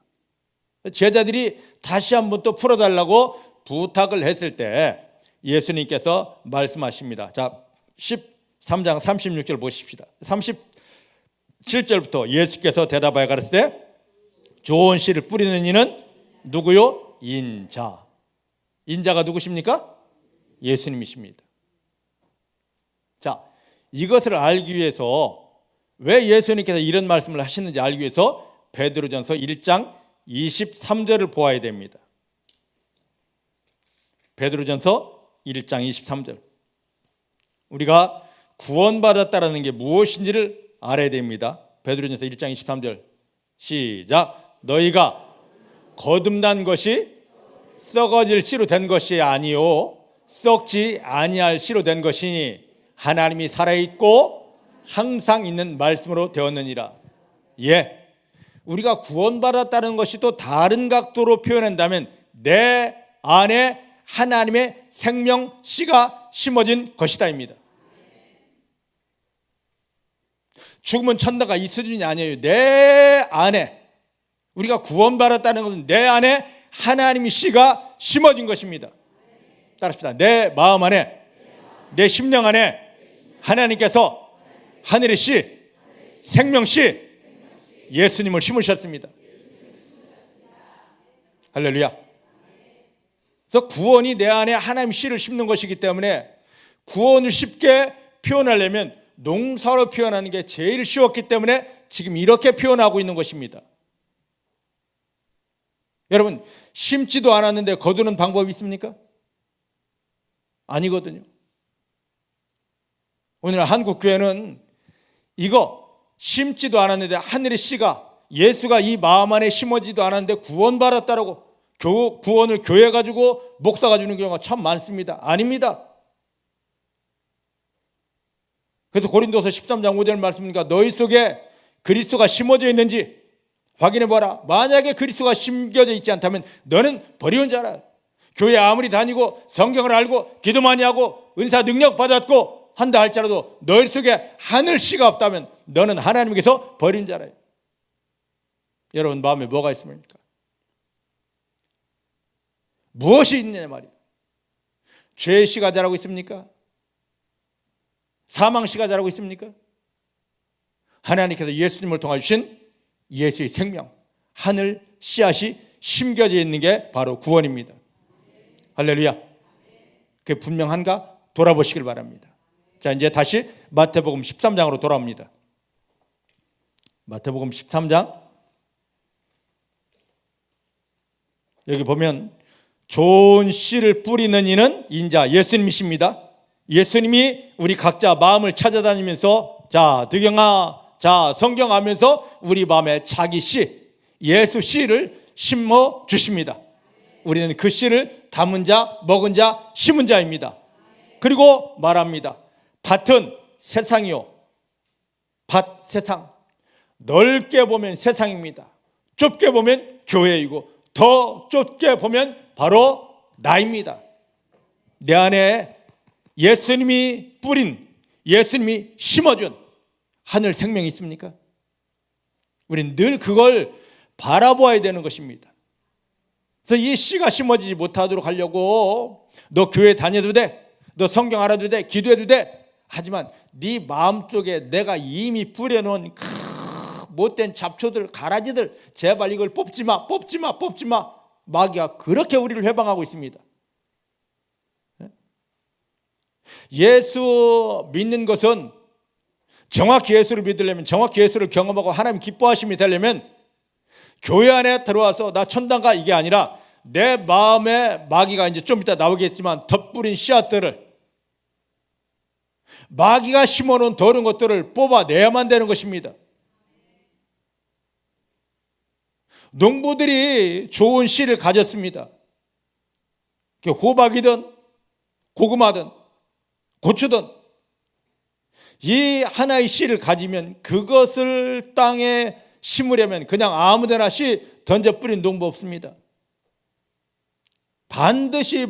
제자들이 다시 한번 또 풀어달라고 부탁을 했을 때 예수님께서 말씀하십니다. 자, 13장 36절 보십시다. 37절부터 예수께서 대답하여 가르치되 좋은 씨를 뿌리는 이는 누구요? 인자. 인자가 누구십니까? 예수님이십니다. 자, 이것을 알기 위해서, 왜 예수님께서 이런 말씀을 하시는지 알기 위해서 베드로전서 1장 23절을 보아야 됩니다. 베드로전서 1장 23절. 우리가 구원받았다라는 게 무엇인지를 알아야 됩니다. 베드로전서 1장 23절 시작. 너희가 거듭난 것이 썩어질 씨로 된 것이 아니요 썩지 아니할 씨로 된 것이니 하나님이 살아있고 항상 있는 말씀으로 되었느니라. 예, 우리가 구원받았다는 것이 또 다른 각도로 표현한다면 내 안에 하나님의 생명 씨가 심어진 것이다입니다. 죽으면 천다가 이 수준이 아니에요. 내 안에, 우리가 구원받았다는 것은 내 안에 하나님의 씨가 심어진 것입니다. 따라합시다. 내 마음 안에, 내 심령 안에 하나님께서 하늘의 씨, 생명 씨, 예수님을 심으셨습니다. 할렐루야. 그래서 구원이 내 안에 하나님 씨를 심는 것이기 때문에 구원을 쉽게 표현하려면 농사로 표현하는 게 제일 쉬웠기 때문에 지금 이렇게 표현하고 있는 것입니다. 여러분, 심지도 않았는데 거두는 방법이 있습니까? 아니거든요. 오늘 한국교회는 이거 심지도 않았는데 하늘의 씨가, 예수가 이 마음 안에 심어지도 않았는데 구원받았다라고 구원을 교회 가지고 목사가 주는 경우가 참 많습니다. 아닙니다. 그래서 고린도서 13장 5절 말씀이니까 너희 속에 그리스도가 심어져 있는지 확인해 보라. 만약에 그리스도가 심겨져 있지 않다면 너는 버리운 자라. 교회 아무리 다니고 성경을 알고 기도 많이 하고 은사 능력 받았고 한다 할지라도 너희 속에 하늘 씨가 없다면 너는 하나님께서 버린 자라. 여러분 마음에 뭐가 있습니까? 무엇이 있느냐 말이에요. 죄의 씨가 자라고 있습니까? 사망시가 자라고 있습니까? 하나님께서 예수님을 통해 주신 예수의 생명, 하늘 씨앗이 심겨져 있는 게 바로 구원입니다. 할렐루야. 그게 분명한가? 돌아보시길 바랍니다. 자, 이제 다시 마태복음 13장으로 돌아옵니다. 마태복음 13장. 여기 보면 좋은 씨를 뿌리는 이는 인자 예수님이십니다. 예수님이 우리 각자 마음을 찾아다니면서 자, 득영아, 자, 성경하면서 우리 마음에 자기 씨, 예수 씨를 심어 주십니다. 우리는 그 씨를 담은 자, 먹은 자, 심은 자입니다. 그리고 말합니다. 밭은 세상이요. 밭 세상. 넓게 보면 세상입니다. 좁게 보면 교회이고 더 좁게 보면 바로 나입니다. 내 안에 예수님이 뿌린, 예수님이 심어준 하늘 생명이 있습니까? 우리는 늘 그걸 바라보아야 되는 것입니다. 그래서 이 씨가 심어지지 못하도록 하려고 너 교회 다녀도 돼, 너 성경 알아도 돼, 기도해도 돼. 하지만 네 마음속에 내가 이미 뿌려놓은 못된 잡초들, 가라지들, 제발 이걸 뽑지 마. 마귀가 그렇게 우리를 회방하고 있습니다. 예수 믿는 것은 정확히 예수를 믿으려면, 정확히 예수를 경험하고 하나님 기뻐하심이 되려면 교회 안에 들어와서 나 천당 가 이게 아니라 내 마음에 마귀가 이제 좀 이따 나오겠지만 덧뿌린 씨앗들을, 마귀가 심어놓은 더러운 것들을 뽑아내야만 되는 것입니다. 농부들이 좋은 씨를 가졌습니다. 호박이든 고구마든 고추든 이 하나의 씨를 가지면 그것을 땅에 심으려면 그냥 아무데나 씨 던져 뿌린 농부 없습니다. 반드시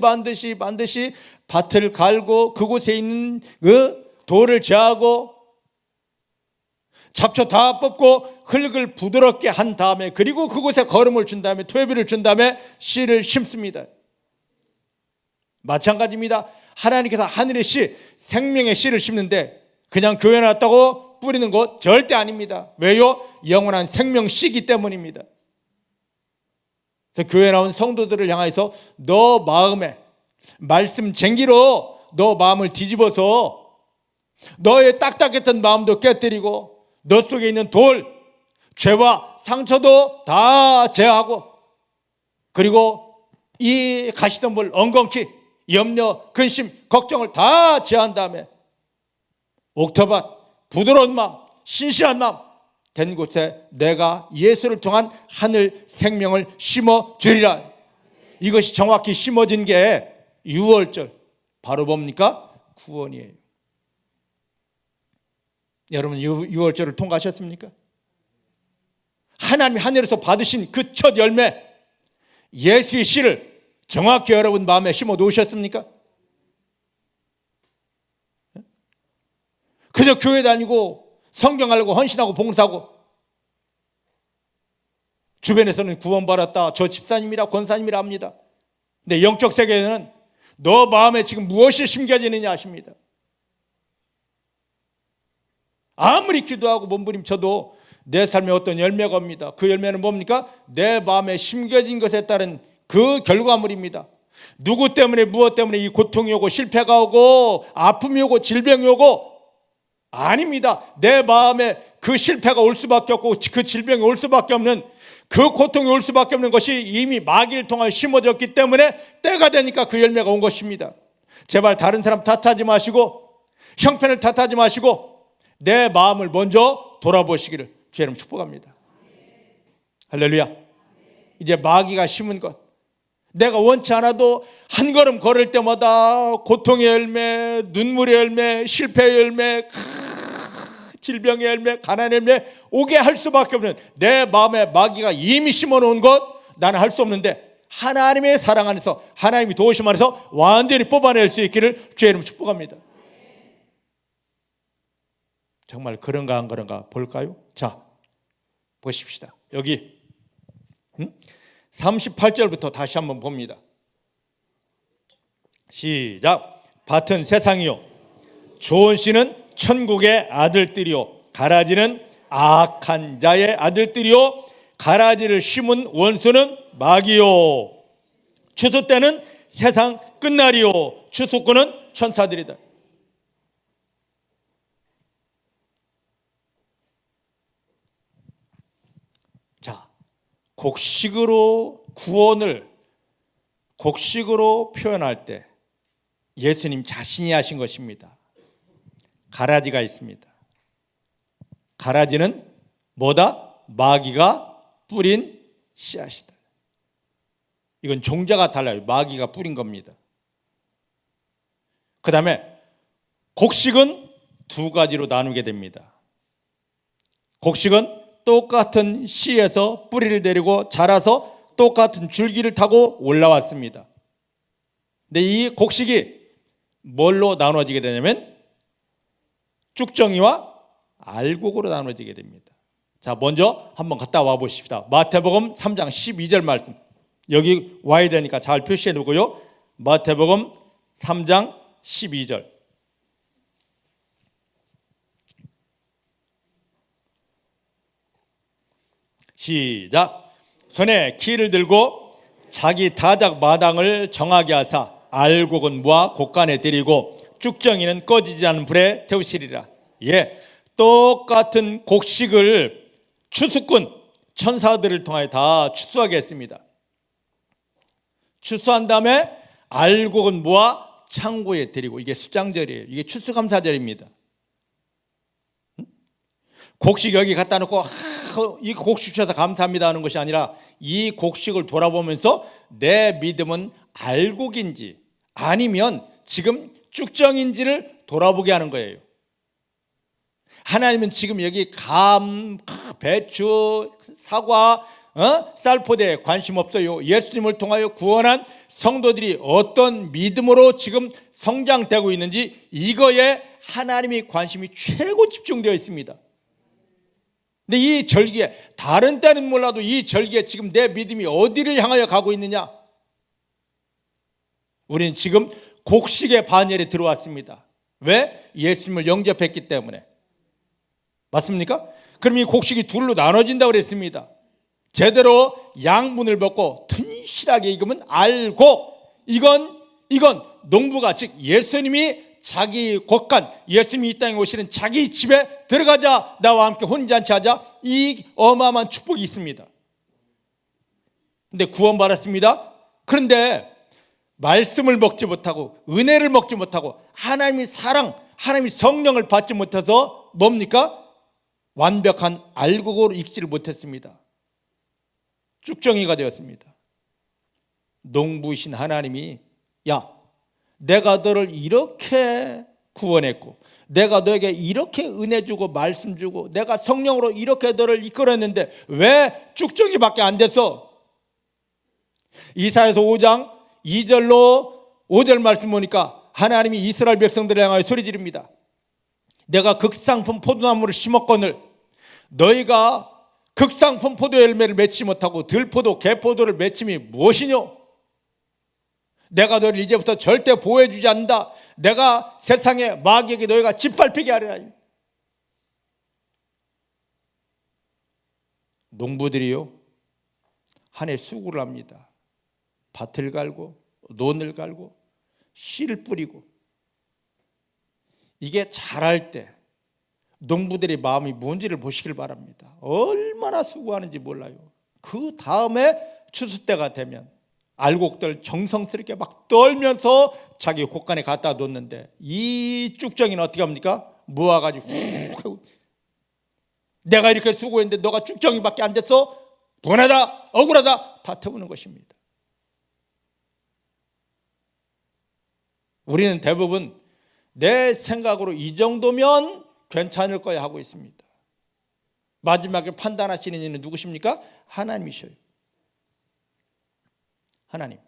밭을 갈고 그곳에 있는 그 돌을 제하고 잡초 다 뽑고 흙을 부드럽게 한 다음에, 그리고 그곳에 거름을 준 다음에, 토요비를 준 다음에 씨를 심습니다. 마찬가지입니다. 하나님께서 하늘의 씨, 생명의 씨를 심는데 그냥 교회 나왔다고 뿌리는 것 절대 아닙니다. 왜요? 영원한 생명 씨이기 때문입니다. 그래서 교회 나온 성도들을 향해서 너 마음에 말씀 쟁기로 너 마음을 뒤집어서 너의 딱딱했던 마음도 깨뜨리고 너 속에 있는 돌, 죄와 상처도 다 제하고, 그리고 이 가시덤불 엉겅퀴, 염려, 근심, 걱정을 다 제한 다음에 옥토밭, 부드러운 마음, 신실한 마음 된 곳에 내가 예수를 통한 하늘 생명을 심어 주리라. 이것이 정확히 심어진 게 6월절, 바로 뭡니까? 구원이에요. 여러분 6월절을 통과하셨습니까? 하나님이 하늘에서 받으신 그 첫 열매, 예수의 씨를 정확히 여러분 마음에 심어 놓으셨습니까? 그저 교회 다니고 성경 알고 헌신하고 봉사하고 주변에서는 구원받았다, 저 집사님이라 권사님이라 합니다. 근데 영적 세계에는 너 마음에 지금 무엇이 심겨지느냐 하십니다. 아무리 기도하고 몸부림쳐도 내 삶에 어떤 열매가 옵니다. 그 열매는 뭡니까? 내 마음에 심겨진 것에 따른 그 결과물입니다. 누구 때문에, 무엇 때문에 이 고통이 오고 실패가 오고 아픔이 오고 질병이 오고 아닙니다. 내 마음에 그 실패가 올 수밖에 없고 그 질병이 올 수밖에 없는, 그 고통이 올 수밖에 없는 것이 이미 마귀를 통해 심어졌기 때문에 때가 되니까 그 열매가 온 것입니다. 제발 다른 사람 탓하지 마시고 형편을 탓하지 마시고 내 마음을 먼저 돌아보시기를 주의 이름 축복합니다. 할렐루야. 이제 마귀가 심은 것, 내가 원치 않아도 한 걸음 걸을 때마다 고통의 열매, 눈물의 열매, 실패의 열매, 질병의 열매, 가난의 열매 오게 할 수밖에 없는 내 마음에 마귀가 이미 심어놓은 것, 나는 할 수 없는데 하나님의 사랑 안에서, 하나님이 도우심 안에서 완전히 뽑아낼 수 있기를 주의 이름 축복합니다. 정말 그런가 안 그런가 볼까요? 자, 보십시다. 여기 38절부터 다시 한번 봅니다. 시작. 밭은 세상이요, 좋은 씨는 천국의 아들들이요 가라지는 악한 자의 아들들이요 가라지를 심은 원수는 마귀요 추수 때는 세상 끝날이요 추수꾼은 천사들이다. 자, 곡식으로 구원을 곡식으로 표현할 때 예수님 자신이 하신 것입니다. 가라지가 있습니다. 가라지는 뭐다? 마귀가 뿌린 씨앗이다. 이건 종자가 달라요. 마귀가 뿌린 겁니다. 그 다음에 곡식은 두 가지로 나누게 됩니다. 곡식은 똑같은 씨에서 뿌리를 내리고 자라서 똑같은 줄기를 타고 올라왔습니다. 근데 이 곡식이 뭘로 나눠지게 되냐면 쭉정이와 알곡으로 나눠지게 됩니다. 자, 먼저 한번 갔다 와 보십시다. 마태복음 3장 12절 말씀. 여기 와야 되니까 잘 표시해 놓고요. 마태복음 3장 12절. 시작. 손에 키를 들고 자기 다작 마당을 정하게 하사 알곡은 모아 곳간에 들이고 쭉정이는 꺼지지 않은 불에 태우시리라. 예, 똑같은 곡식을 추수꾼 천사들을 통하여 다 추수하게 했습니다. 추수한 다음에 알곡은 모아 창고에 들이고, 이게 수장절이에요. 이게 추수감사절입니다. 곡식 여기 갖다 놓고 이 곡식 주셔서 감사합니다 하는 것이 아니라 이 곡식을 돌아보면서 내 믿음은 알곡인지 아니면 지금 쭉정인지를 돌아보게 하는 거예요. 하나님은 지금 여기 감, 배추, 사과, 쌀포대에 관심 없어요. 예수님을 통하여 구원한 성도들이 어떤 믿음으로 지금 성장되고 있는지 이거에 하나님의 관심이 최고 집중되어 있습니다. 근데 이 절기에, 다른 때는 몰라도 이 절기에 지금 내 믿음이 어디를 향하여 가고 있느냐? 우리는 지금 곡식의 반열에 들어왔습니다. 왜? 예수님을 영접했기 때문에. 맞습니까? 그럼 이 곡식이 둘로 나눠진다고 그랬습니다. 제대로 양분을 먹고 튼실하게 익으면 알고, 이건 농부가, 즉 예수님이 자기 곳간, 예수님이 이 땅에 오시는 자기 집에 들어가자, 나와 함께 혼잔치 하자, 이 어마어마한 축복이 있습니다. 근데 구원받았습니다. 그런데 말씀을 먹지 못하고 은혜를 먹지 못하고 하나님의 사랑, 하나님의 성령을 받지 못해서 뭡니까? 완벽한 알곡으로 익지를 못했습니다. 쭉정이가 되었습니다. 농부이신 하나님이, 야, 내가 너를 이렇게 구원했고 내가 너에게 이렇게 은혜 주고 말씀 주고 내가 성령으로 이렇게 너를 이끌었는데 왜 쭉정이밖에 안 됐어? 이사야서 5장 2절로 5절 말씀 보니까 하나님이 이스라엘 백성들을 향하여 소리 지릅니다. 내가 극상품 포도나무를 심었거늘 너희가 극상품 포도 열매를 맺지 못하고 들포도 개포도를 맺힘이 무엇이뇨? 내가 너를 이제부터 절대 보호해 주지 않는다. 내가 세상에 마귀에게 너희가 짓밟히게 하리라. 농부들이요, 한 해 수고를 합니다. 밭을 갈고 논을 갈고 씨를 뿌리고. 이게 자랄 때 농부들의 마음이 뭔지를 보시길 바랍니다. 얼마나 수고하는지 몰라요. 그 다음에 추수 때가 되면 알곡들 정성스럽게 막 떨면서 자기 곳간에 갖다 놓는데 이 쭉정이는 어떻게 합니까? 모아가지고 내가 이렇게 수고했는데 너가 쭉정이밖에 안 됐어? 분하다, 억울하다, 다 태우는 것입니다. 우리는 대부분 내 생각으로 이 정도면 괜찮을 거야 하고 있습니다. 마지막에 판단하시는 이는 누구십니까? 하나님이셔요. 하나님.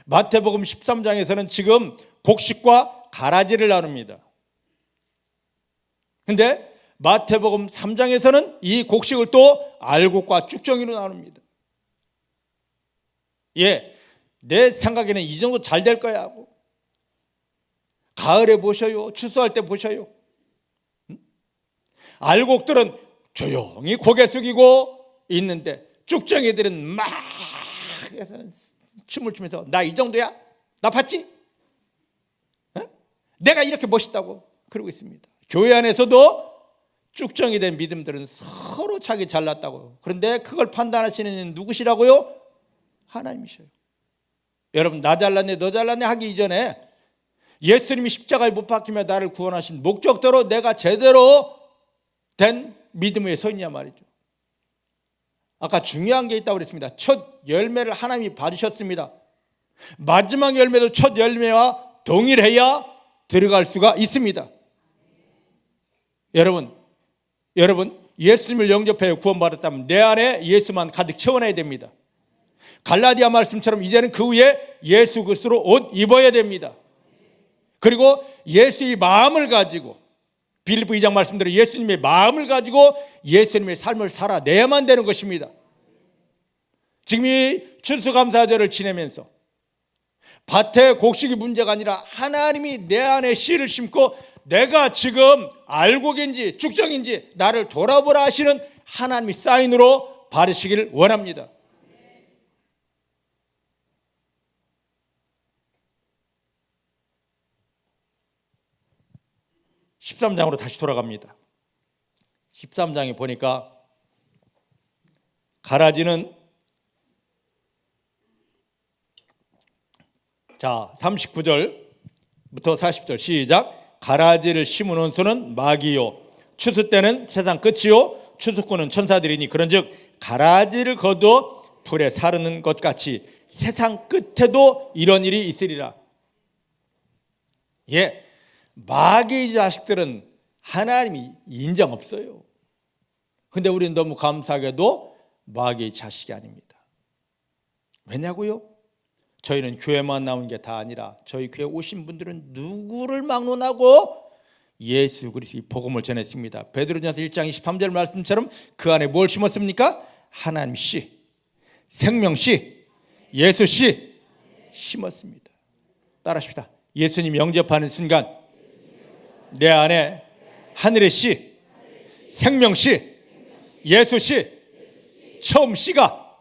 마태복음 13장에서는 지금 곡식과 가라지를 나눕니다. 그런데 마태복음 3장에서는 이 곡식을 또 알곡과 쭉정이로 나눕니다. 예, 내 생각에는 이 정도 잘 될 거야 하고 가을에 보셔요. 추수할 때 보셔요. 알곡들은 조용히 고개 숙이고 있는데 쭉정이들은 막 춤을 추면서 나 이 정도야? 나 봤지? 내가 이렇게 멋있다고 그러고 있습니다. 교회 안에서도 쭉정이 된 믿음들은 서로 자기 잘났다고. 그런데 그걸 판단하시는 누구시라고요? 하나님이셔요. 여러분, 나 잘났네 너 잘났네 하기 이전에 예수님이 십자가에 못 박히며 나를 구원하신 목적대로 내가 제대로 된 믿음 위에 서 있냐 말이죠. 아까 중요한 게 있다고 그랬습니다. 첫 열매를 하나님이 받으셨습니다. 마지막 열매도 첫 열매와 동일해야 들어갈 수가 있습니다. 여러분 예수님을 영접해 구원받았다면 내 안에 예수만 가득 채워놔야 됩니다. 갈라디아 말씀처럼 이제는 그 위에 예수 그리스도로 옷 입어야 됩니다. 그리고 예수의 마음을 가지고 빌립보 2장 말씀대로 예수님의 마음을 가지고 예수님의 삶을 살아내야만 되는 것입니다. 지금 이 추수감사절을 지내면서 밭의 곡식이 문제가 아니라 하나님이 내 안에 씨를 심고 내가 지금 알곡인지 쭉정인지 나를 돌아보라 하시는 하나님의 사인으로 바르시기를 원합니다. (13장으로) 다시 돌아갑니다. 13장에 보니까 가라지는 39절부터 40절 시작. 가라지를 심은 수는 마귀요 추수 때는 세상 끝이요 추수꾼은 천사들이니 그런즉 가라지를 거두어 불에 사르는 것 같이 세상 끝에도 이런 일이 있으리라. 마귀의 자식들은 하나님이 인정 없어요. 근데 우리는 너무 감사하게도 마귀의 자식이 아닙니다. 왜냐고요? 저희는 교회만 나온 게 다 아니라 저희 교회 오신 분들은 누구를 막론하고 예수 그리스도의 복음을 전했습니다. 베드로전서 1장 23절 말씀처럼 그 안에 뭘 심었습니까? 하나님 씨, 생명 씨, 예수 씨 심었습니다. 따라하십시다. 예수님 영접하는 순간 내 안에 하늘의 씨, 생명 씨, 예수 씨, 처음 씨가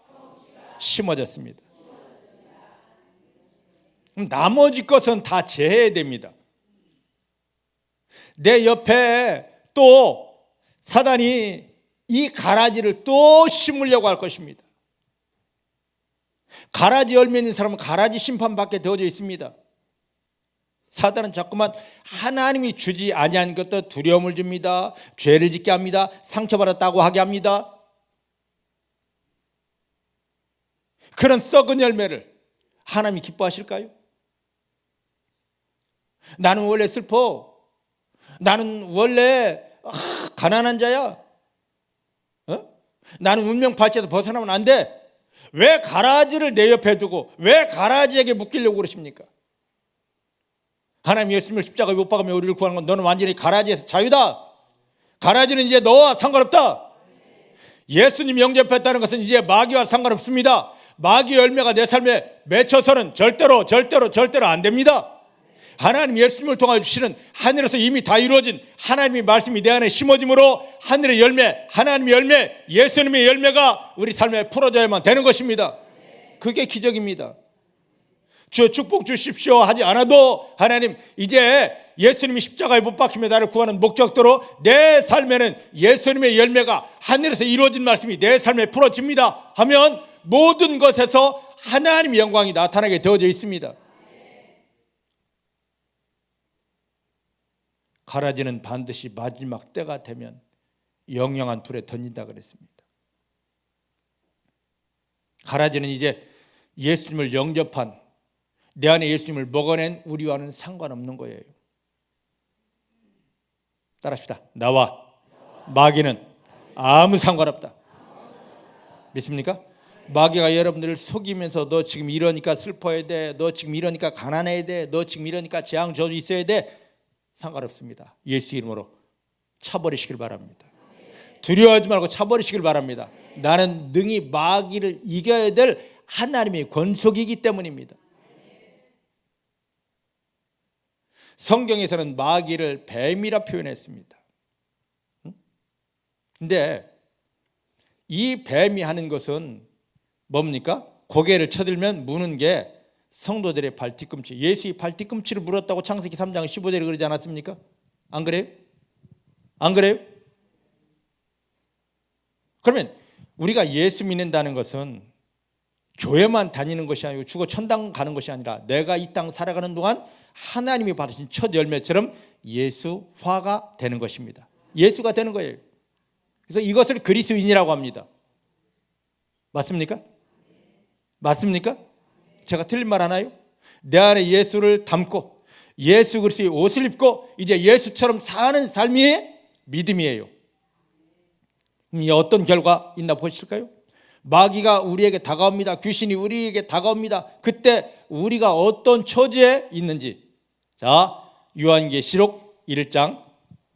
심어졌습니다. 나머지 것은 다 제해야 됩니다. 내 옆에 또 사단이 이 가라지를 또 심으려고 할 것입니다. 가라지 열매 있는 사람은 가라지 심판받게 되어져 있습니다. 사단은 자꾸만 하나님이 주지 아니한 것도 두려움을 줍니다. 죄를 짓게 합니다. 상처받았다고 하게 합니다. 그런 썩은 열매를 하나님이 기뻐하실까요? 나는 원래 슬퍼. 나는 원래 가난한 자야. 나는 운명팔자에서 벗어나면 안 돼. 왜 가라지를 내 옆에 두고 왜 가라지에게 묶이려고 그러십니까? 하나님 예수님을 십자가에 못 박으며 우리를 구하는 건 너는 완전히 가라지에서 자유다. 가라지는 이제 너와 상관없다. 예수님 영접했다는 것은 이제 마귀와 상관없습니다. 마귀 열매가 내 삶에 맺혀서는 절대로 안 됩니다. 하나님 예수님을 통하여 주시는 하늘에서 이미 다 이루어진 하나님의 말씀이 내 안에 심어짐으로 하늘의 열매, 하나님의 열매, 예수님의 열매가 우리 삶에 풀어져야만 되는 것입니다. 그게 기적입니다. 주 축복 주십시오 하지 않아도 하나님 이제 예수님이 십자가에 못 박히며 나를 구하는 목적대로 내 삶에는 예수님의 열매가 하늘에서 이루어진 말씀이 내 삶에 풀어집니다 하면 모든 것에서 하나님의 영광이 나타나게 되어져 있습니다. 가라지는 반드시 마지막 때가 되면 영영한 불에 던진다 그랬습니다. 가라지는 이제 예수님을 영접한 내 안에 예수님을 먹어낸 우리와는 상관없는 거예요. 따라합시다. 나와 마귀는 아무 상관없다. 믿습니까? 마귀가 여러분들을 속이면서 너 지금 이러니까 슬퍼해야 돼. 너 지금 이러니까 가난해야 돼. 너 지금 이러니까 재앙 저주 있어야 돼. 상관없습니다. 예수 이름으로 차버리시길 바랍니다. 두려워하지 말고 차버리시길 바랍니다. 나는 능히 마귀를 이겨야 될 하나님의 권속이기 때문입니다. 성경에서는 마귀를 뱀이라 표현했습니다. 근데 이 뱀이 하는 것은 뭡니까? 고개를 쳐들면 무는 게 성도들의 발뒤꿈치. 예수의 발뒤꿈치를 물었다고 창세기 3장 15절에 그러지 않았습니까? 안 그래요? 안 그래요? 그러면 우리가 예수 믿는다는 것은 교회만 다니는 것이 아니고 죽어 천당 가는 것이 아니라 내가 이 땅 살아가는 동안 하나님이 받으신 첫 열매처럼 예수화가 되는 것입니다. 예수가 되는 거예요. 그래서 이것을 그리스도인이라고 합니다. 맞습니까? 맞습니까? 제가 틀린 말 하나요? 내 안에 예수를 담고 예수 그리스도의 옷을 입고 이제 예수처럼 사는 삶이 믿음이에요. 이 어떤 결과 있나 보실까요? 마귀가 우리에게 다가옵니다. 귀신이 우리에게 다가옵니다. 그때 우리가 어떤 처지에 있는지, 자, 요한계시록 1장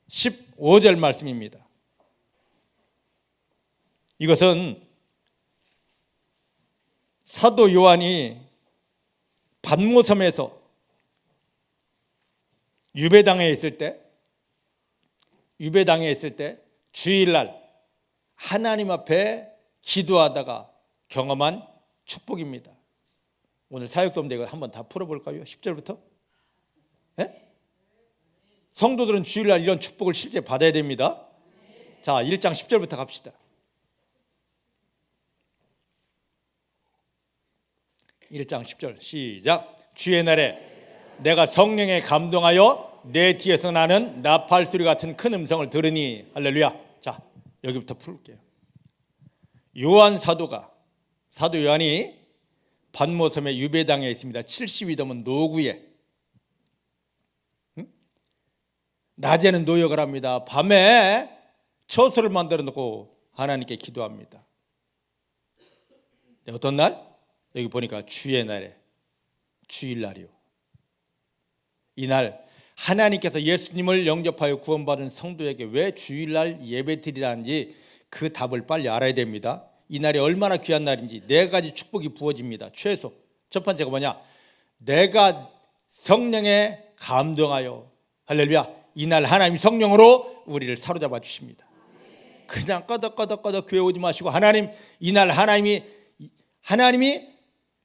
15절 말씀입니다. 이것은 사도 요한이 pat모섬에서 유배당에 있을 때 주일날 하나님 앞에 기도하다가 경험한 축복입니다. 오늘 사역수업인데 이거 한번 다 풀어볼까요? 10절부터. 네? 성도들은 주일날 이런 축복을 실제 받아야 됩니다. 자, 1장 10절부터 갑시다. 1장 10절 시작. 주의 날에 내가 성령에 감동하여 내 뒤에서 나는 나팔 소리 같은 큰 음성을 들으니 할렐루야. 자, 여기부터 풀게요. 사도 요한이 pat모섬의 유배당에 있습니다. 70이 넘은 노구에. 낮에는 노역을 합니다. 밤에 처소를 만들어 놓고 하나님께 기도합니다. 어떤 날? 여기 보니까 주의 날에, 주일날이요. 이날 하나님께서 예수님을 영접하여 구원받은 성도에게 왜 주일날 예배드리라는지 그 답을 빨리 알아야 됩니다. 이 날이 얼마나 귀한 날인지 4가지 축복이 부어집니다. 최소 첫 번째가 뭐냐? 내가 성령에 감동하여, 할렐루야, 이날 하나님 성령으로 우리를 사로잡아 주십니다. 그냥 꺼덕꺼덕 교회 오지 마시고 하나님, 이날 하나님이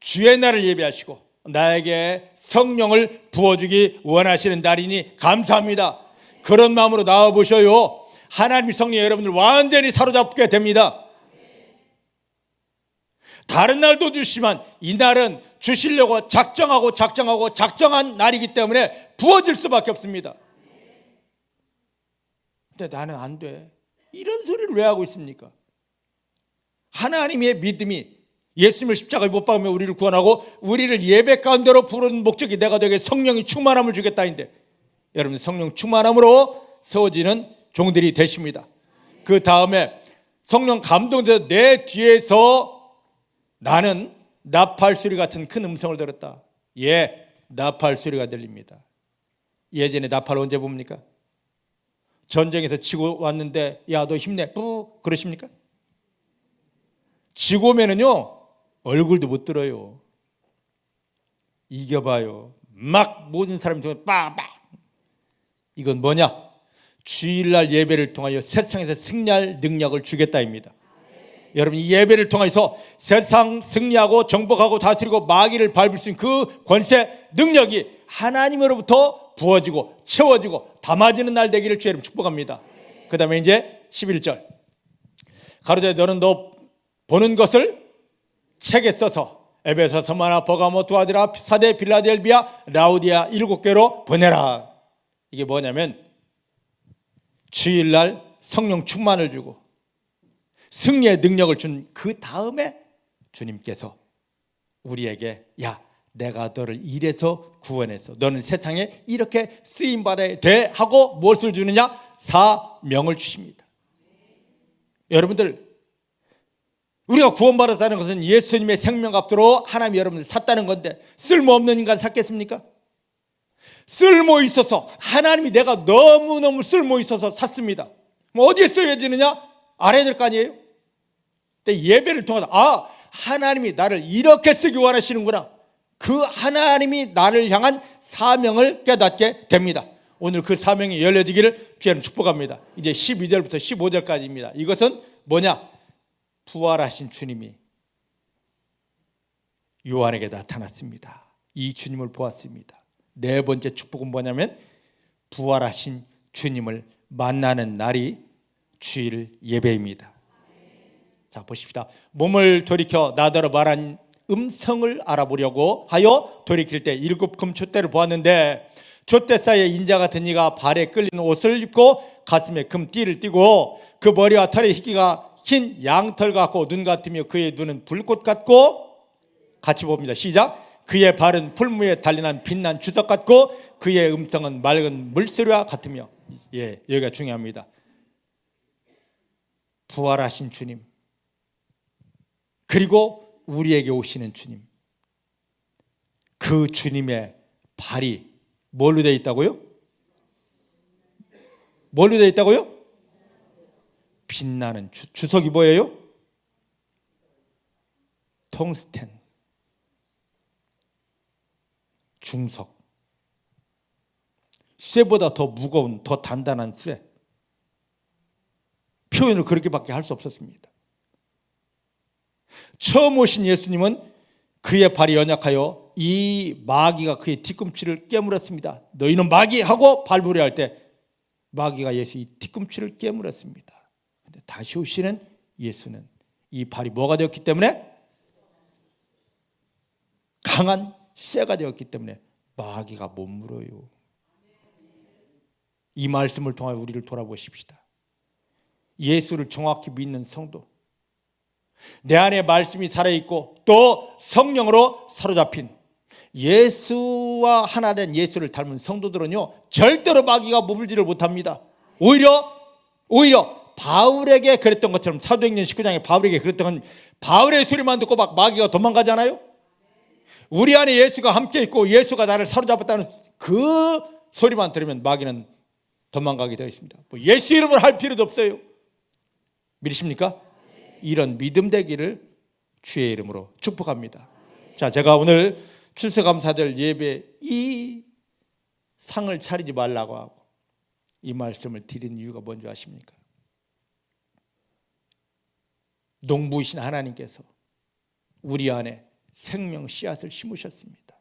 주의 날을 예배하시고 나에게 성령을 부어주기 원하시는 날이니 감사합니다. 그런 마음으로 나와보셔요. 하나님의 성령 여러분들 완전히 사로잡게 됩니다. 다른 날도 주시지만 이 날은 주시려고 작정한 날이기 때문에 부어질 수밖에 없습니다. 근데 나는 안 돼. 이런 소리를 왜 하고 있습니까? 하나님의 믿음이 예수님을 십자가에 못 박으며 우리를 구원하고 우리를 예배 가운데로 부르는 목적이 내가 되게 성령이 충만함을 주겠다인데, 여러분 성령 충만함으로 세워지는 종들이 되십니다. 그 다음에 성령 감동돼서 내 뒤에서 나는 나팔 소리 같은 큰 음성을 들었다. 예, 나팔 소리가 들립니다. 예전에 나팔 언제 봅니까? 전쟁에서 지고 왔는데 야 너 힘내 뿌 그러십니까? 지고 오면은요 얼굴도 못 들어요. 이겨봐요. 막 모든 사람이 빵빵. 이건 뭐냐? 주일날 예배를 통하여 세상에서 승리할 능력을 주겠다입니다. 여러분 이 예배를 통해서 세상 승리하고 정복하고 다스리고 마귀를 밟을 수 있는 그 권세 능력이 하나님으로부터 부어지고 채워지고 담아지는 날 되기를 주의 이름 축복합니다. 그 다음에 이제 11절 가로되 너는 너 보는 것을 책에 써서 에베소, 스무나, 버가모, 두아디라, 사데, 빌라델비아, 라우디아 7교로 보내라. 이게 뭐냐면 주일날 성령 충만을 주고 승리의 능력을 준 그 다음에 주님께서 우리에게 야 내가 너를 이래서 구원했어. 너는 세상에 이렇게 쓰임받아야 돼 하고 무엇을 주느냐? 사명을 주십니다. 여러분들 우리가 구원받았다는 것은 예수님의 생명값으로 하나님이 여러분을 샀다는 건데 쓸모없는 인간 샀겠습니까? 쓸모 있어서 하나님이 내가 너무너무 쓸모 있어서 샀습니다. 뭐 어디에 쓰여지느냐? 알아야 될 거 아니에요? 근데 예배를 통해서 하나님이 나를 이렇게 쓰기 원하시는구나. 그 하나님이 나를 향한 사명을 깨닫게 됩니다. 오늘 그 사명이 열려지기를 주님 축복합니다. 이제 12절부터 15절까지입니다. 이것은 뭐냐? 부활하신 주님이 요한에게 나타났습니다. 이 주님을 보았습니다. 네 번째 축복은 뭐냐면 부활하신 주님을 만나는 날이 주일 예배입니다. 자, 보십시다. 몸을 돌이켜 나더러 말한 음성을 알아보려고 하여 돌이킬 때 7금 촛대를 보았는데 촛대 사이에 인자 같은 이가 발에 끌리는 옷을 입고 가슴에 금띠를 띠고 그 머리와 털의 희기가 흰 양털 같고 눈 같으며 그의 눈은 불꽃 같고, 같이 봅니다. 시작. 그의 발은 풀무에 달린한 빛난 주석 같고 그의 음성은 맑은 물소리와 같으며. 예, 여기가 중요합니다. 부활하신 주님, 그리고 우리에게 오시는 주님, 그 주님의 발이 뭘로 되어 있다고요? 뭘로 되어 있다고요? 빛나는 주석이 뭐예요? 텅스텐, 중석, 쇠보다 더 무거운, 더 단단한 쇠. 표현을 그렇게밖에 할 수 없었습니다. 처음 오신 예수님은 그의 발이 연약하여 이 마귀가 그의 뒤꿈치를 깨물었습니다. 너희는 마귀하고 발부려할 때 마귀가 예수의 뒤꿈치를 깨물었습니다. 근데 다시 오시는 예수는 이 발이 뭐가 되었기 때문에? 강한 쇠가 되었기 때문에 마귀가 못 물어요. 이 말씀을 통해 우리를 돌아보십시다. 예수를 정확히 믿는 성도, 내 안에 말씀이 살아있고 또 성령으로 사로잡힌 예수와 하나 된 예수를 닮은 성도들은요, 절대로 마귀가 물지를 못합니다. 오히려 바울에게 그랬던 것처럼, 사도행전 19장에 바울에게 그랬던 건 바울의 소리만 듣고 막 마귀가 도망가잖아요. 우리 안에 예수가 함께 있고 예수가 나를 사로잡았다는 그 소리만 들으면 마귀는 도망가게 되어 있습니다. 뭐 예수 이름을 할 필요도 없어요. 믿으십니까? 이런 믿음 되기를 주의 이름으로 축복합니다. 자, 제가 오늘 추수감사절 예배 이 상을 차리지 말라고 하고 이 말씀을 드린 이유가 뭔지 아십니까? 농부이신 하나님께서 우리 안에 생명 씨앗을 심으셨습니다.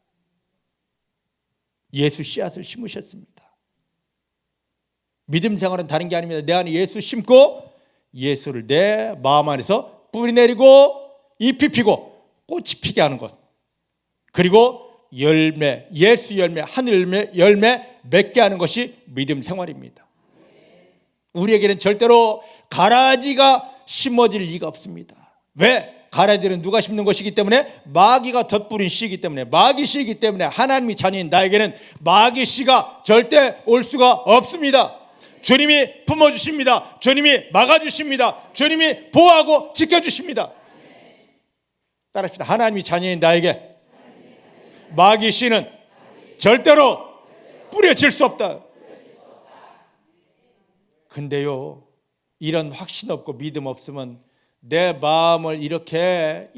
예수 씨앗을 심으셨습니다. 믿음 생활은 다른 게 아닙니다. 내 안에 예수 심고 예수를 내 마음 안에서 뿌리 내리고 잎이 피고 꽃이 피게 하는 것, 그리고 열매, 예수 열매, 하늘 열매 맺게 하는 것이 믿음 생활입니다. 우리에게는 절대로 가라지가 심어질 리가 없습니다. 왜? 가라지는 누가 심는 것이기 때문에, 마귀가 덧뿌린 씨이기 때문에, 마귀 씨이기 때문에 하나님이 자녀인 나에게는 마귀 씨가 절대 올 수가 없습니다. 주님이 품어주십니다. 주님이 막아주십니다. 주님이 보호하고 지켜주십니다. 따라합시다. 하나님이 자녀인 나에게 마귀 씨는 절대로 뿌려질 수 없다. 근데요, 이런 확신 없고 믿음 없으면 내 마음을 이렇게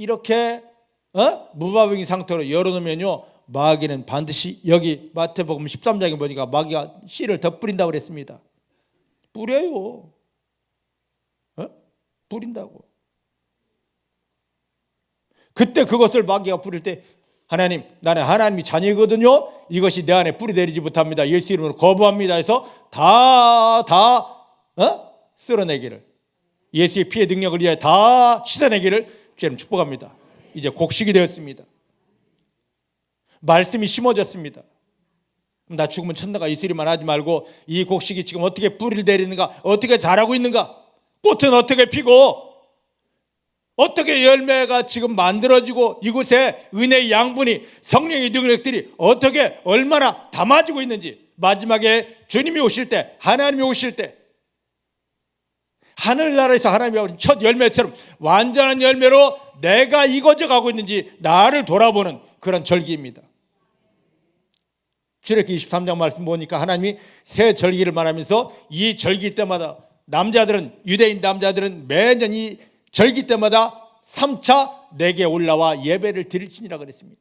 무방비 상태로 열어놓으면요, 마귀는 반드시, 여기 마태복음 13장에 보니까 마귀가 씨를 더 뿌린다고 그랬습니다. 뿌려요. 뿌린다고. 그때 그것을 마귀가 뿌릴 때, 하나님, 나는 하나님이 자녀이거든요. 이것이 내 안에 뿌리 내리지 못합니다. 예수 이름으로 거부합니다. 해서 다 쓸어내기를, 예수의 피의 능력을 위하여 다 씻어내기를 주님 축복합니다. 이제 곡식이 되었습니다. 말씀이 심어졌습니다. 나 죽으면 천다가 이 소리만 하지 말고 이 곡식이 지금 어떻게 뿌리를 내리는가, 어떻게 자라고 있는가, 꽃은 어떻게 피고 어떻게 열매가 지금 만들어지고 이곳에 은혜의 양분이, 성령의 능력들이 어떻게 얼마나 담아지고 있는지, 마지막에 주님이 오실 때, 하나님이 오실 때 하늘나라에서 하나님이 오신 첫 열매처럼 완전한 열매로 내가 익어져 가고 있는지 나를 돌아보는 그런 절기입니다. 출애굽기 23장 말씀 보니까 하나님이 새 절기를 말하면서 이 절기 때마다 남자들은, 유대인 남자들은 매년 이 절기 때마다 3차 내게 올라와 예배를 드릴지니라 그랬습니다.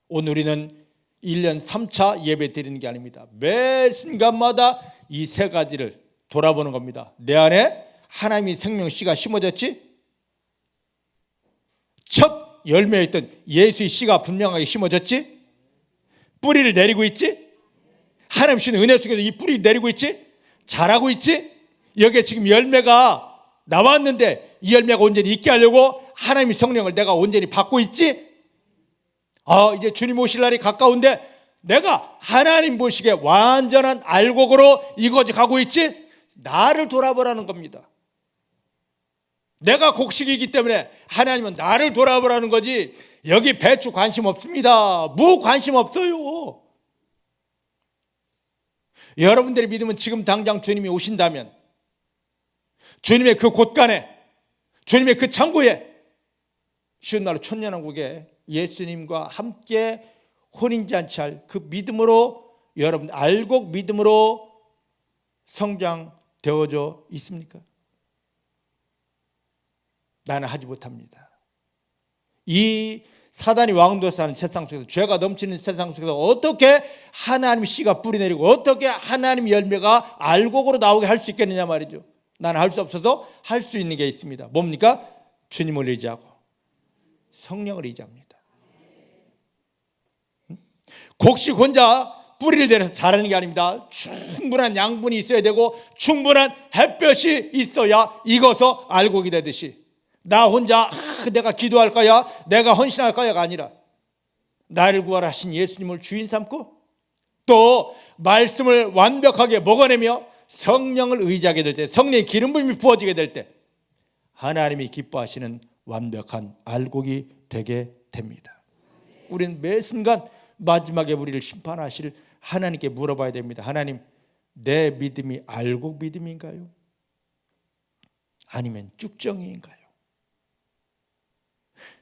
오늘 우리는 1년 3차 예배 드리는 게 아닙니다. 매 순간마다 이 세 가지를 돌아보는 겁니다. 내 안에 하나님의 생명 씨가 심어졌지? 첫 열매에 있던 예수의 씨가 분명하게 심어졌지? 뿌리를 내리고 있지? 하나님 씨는 은혜 속에서 이 뿌리를 내리고 있지? 자라고 있지? 여기에 지금 열매가 나왔는데 이 열매가 온전히 있게 하려고 하나님의 성령을 내가 온전히 받고 있지? 이제 주님 오실 날이 가까운데 내가 하나님 보시기에 완전한 알곡으로 이거지 가고 있지? 나를 돌아보라는 겁니다. 내가 곡식이기 때문에 하나님은 나를 돌아보라는 거지, 여기 배추 관심 없습니다. 무 관심 없어요. 여러분들의 믿음은 지금 당장 주님이 오신다면 주님의 그 곳간에, 주님의 그 창고에, 쉬운 날로 천년왕국에 예수님과 함께 혼인잔치할 그 믿음으로, 여러분 알곡 믿음으로 성장되어져 있습니까? 나는 하지 못합니다. 이 사단이 왕도사는 세상 속에서, 죄가 넘치는 세상 속에서 어떻게 하나님 씨가 뿌리내리고 어떻게 하나님 열매가 알곡으로 나오게 할 수 있겠느냐 말이죠. 나는 할 수 없어서 할 수 있는 게 있습니다. 뭡니까? 주님을 의지하고 성령을 의지합니다. 곡식 혼자 뿌리를 내려서 자라는 게 아닙니다. 충분한 양분이 있어야 되고 충분한 햇볕이 있어야 익어서 알곡이 되듯이, 나 혼자 내가 기도할 거야, 내가 헌신할 거야가 아니라 나를 구원하신 예수님을 주인 삼고 또 말씀을 완벽하게 먹어내며 성령을 의지하게 될 때, 성령의 기름 부음이 부어지게 될 때 하나님이 기뻐하시는 완벽한 알곡이 되게 됩니다. 우리는 매 순간 마지막에 우리를 심판하실 하나님께 물어봐야 됩니다. 하나님, 내 믿음이 알곡 믿음인가요? 아니면 쭉정이인가요?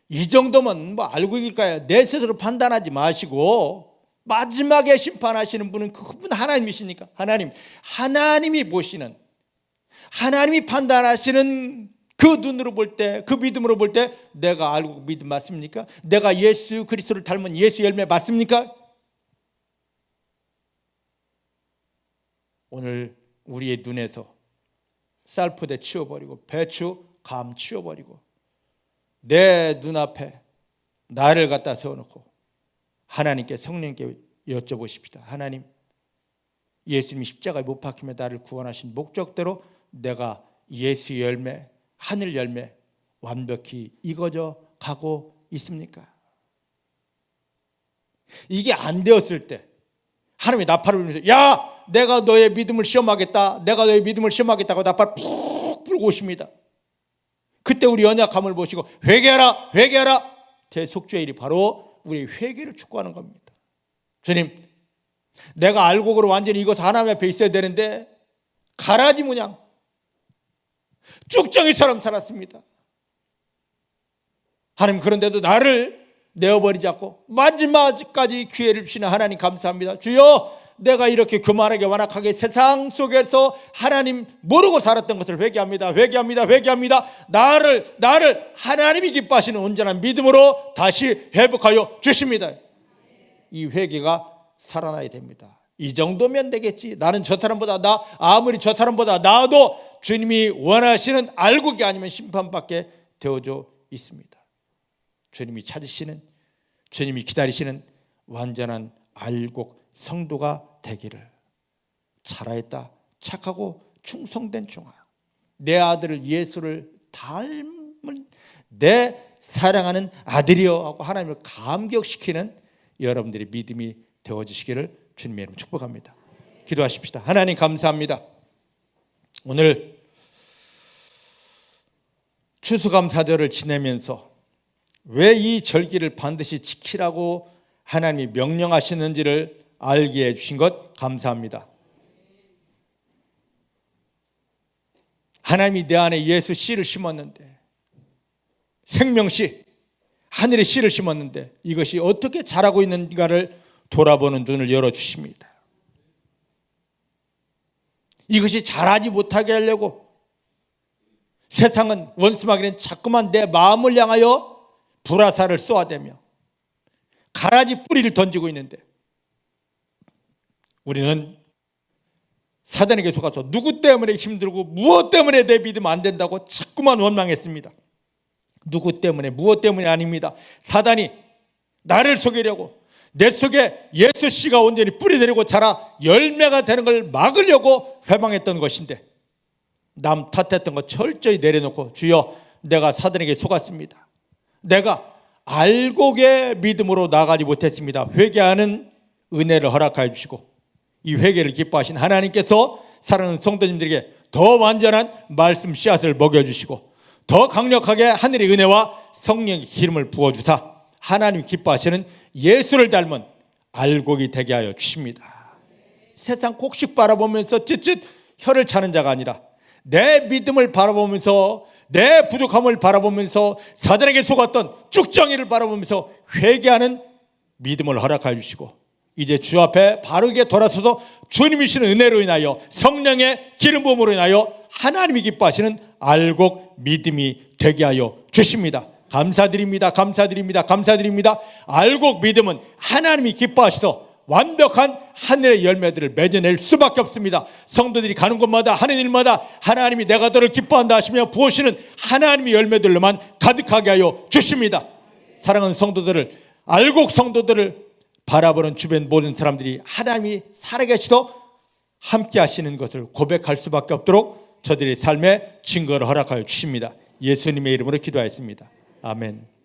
이 정도면 뭐 알곡일까요? 내 스스로 판단하지 마시고 마지막에 심판하시는 분은 그분 하나님이시니까, 하나님이 보시는, 하나님이 판단하시는 그 눈으로 볼 때, 그 믿음으로 볼 때 내가 알고 믿음 맞습니까? 내가 예수 그리스도를 닮은 예수 열매 맞습니까? 오늘 우리의 눈에서 쌀포대 치워버리고 배추, 감 치워버리고 내 눈앞에 나를 갖다 세워놓고 하나님께, 성령께 여쭤보십시다. 하나님, 예수님이 십자가에 못 박히며 나를 구원하신 목적대로 내가 예수 열매, 하늘 열매 완벽히 익어져 가고 있습니까? 이게 안 되었을 때 하나님이 나팔을 불면서, 야, 내가 너의 믿음을 시험하겠다, 내가 너의 믿음을 시험하겠다고 나팔 푹 불고 오십니다. 그때 우리 연약함을 보시고 회개하라, 회개하라. 대속죄일이 바로 우리 회개를 축구하는 겁니다. 주님, 내가 알곡으로 완전히 익어서 하나님 앞에 있어야 되는데 가라지 모양 쭉정이처럼 살았습니다. 하나님, 그런데도 나를 내어버리지 않고 마지막까지 기회를 주시는 하나님 감사합니다. 주여, 내가 이렇게 교만하게 완악하게 세상 속에서 하나님 모르고 살았던 것을 회개합니다. 회개합니다. 회개합니다. 나를 하나님이 기뻐하시는 온전한 믿음으로 다시 회복하여 주십니다. 이 회개가 살아나야 됩니다. 이 정도면 되겠지, 나는 저 사람보다 아무리 저 사람보다 나아도 주님이 원하시는 알곡이 아니면 심판받게 되어져 있습니다. 주님이 찾으시는, 주님이 기다리시는 완전한 알곡 성도가 되기를. 살아있다, 착하고 충성된 종아, 내 아들을 예수를 닮은 내 사랑하는 아들이여 하고 하나님을 감격시키는 여러분들의 믿음이 되어지시기를 주님의 이름으로 축복합니다. 기도하십시다. 하나님 감사합니다. 오늘 추수감사절을 지내면서 왜 이 절기를 반드시 지키라고 하나님이 명령하시는지를 알게 해주신 것 감사합니다. 하나님이 내 안에 예수 씨를 심었는데, 생명씨, 하늘의 씨를 심었는데 이것이 어떻게 자라고 있는가를 돌아보는 눈을 열어주십니다. 이것이 자라지 못하게 하려고 세상은, 원수마귀는 자꾸만 내 마음을 향하여 불화살을 쏘아대며 가라지 뿌리를 던지고 있는데 우리는 사단에게 속아서 누구 때문에 힘들고 무엇 때문에 내 믿음 안 된다고 자꾸만 원망했습니다. 누구 때문에 무엇 때문이 아닙니다. 사단이 나를 속이려고 내 속에 예수 씨가 온전히 뿌리내리고 자라 열매가 되는 걸 막으려고 회방했던 것인데, 남 탓했던 거 철저히 내려놓고 주여 내가 사단에게 속았습니다. 내가 알곡의 믿음으로 나가지 못했습니다. 회개하는 은혜를 허락하여 주시고 이 회개를 기뻐하신 하나님께서 사랑하는 성도님들에게 더 완전한 말씀 씨앗을 먹여주시고 더 강력하게 하늘의 은혜와 성령의 기름을 부어주사 하나님 기뻐하시는 예수를 닮은 알곡이 되게 하여 주십니다. 세상 곡식 바라보면서 찢찢 혀를 차는 자가 아니라 내 믿음을 바라보면서 내 부족함을 바라보면서 사단에게 속았던 쭉정이를 바라보면서 회개하는 믿음을 허락하여 주시고 이제 주 앞에 바르게 돌아서서 주님이 주시는 은혜로 인하여 성령의 기름 부음으로 인하여 하나님이 기뻐하시는 알곡 믿음이 되게 하여 주십니다. 감사드립니다. 감사드립니다. 감사드립니다. 알곡 믿음은 하나님이 기뻐하셔서 완벽한 하늘의 열매들을 맺어낼 수밖에 없습니다. 성도들이 가는 곳마다 하는 일마다 하나님이 내가 너를 기뻐한다 하시며 부으시는 하나님의 열매들로만 가득하게 하여 주십니다. 사랑하는 성도들을, 알곡 성도들을 바라보는 주변 모든 사람들이 하나님이 살아계셔서 함께 하시는 것을 고백할 수밖에 없도록 저들의 삶에 증거를 허락하여 주십니다. 예수님의 이름으로 기도하였습니다. 아멘.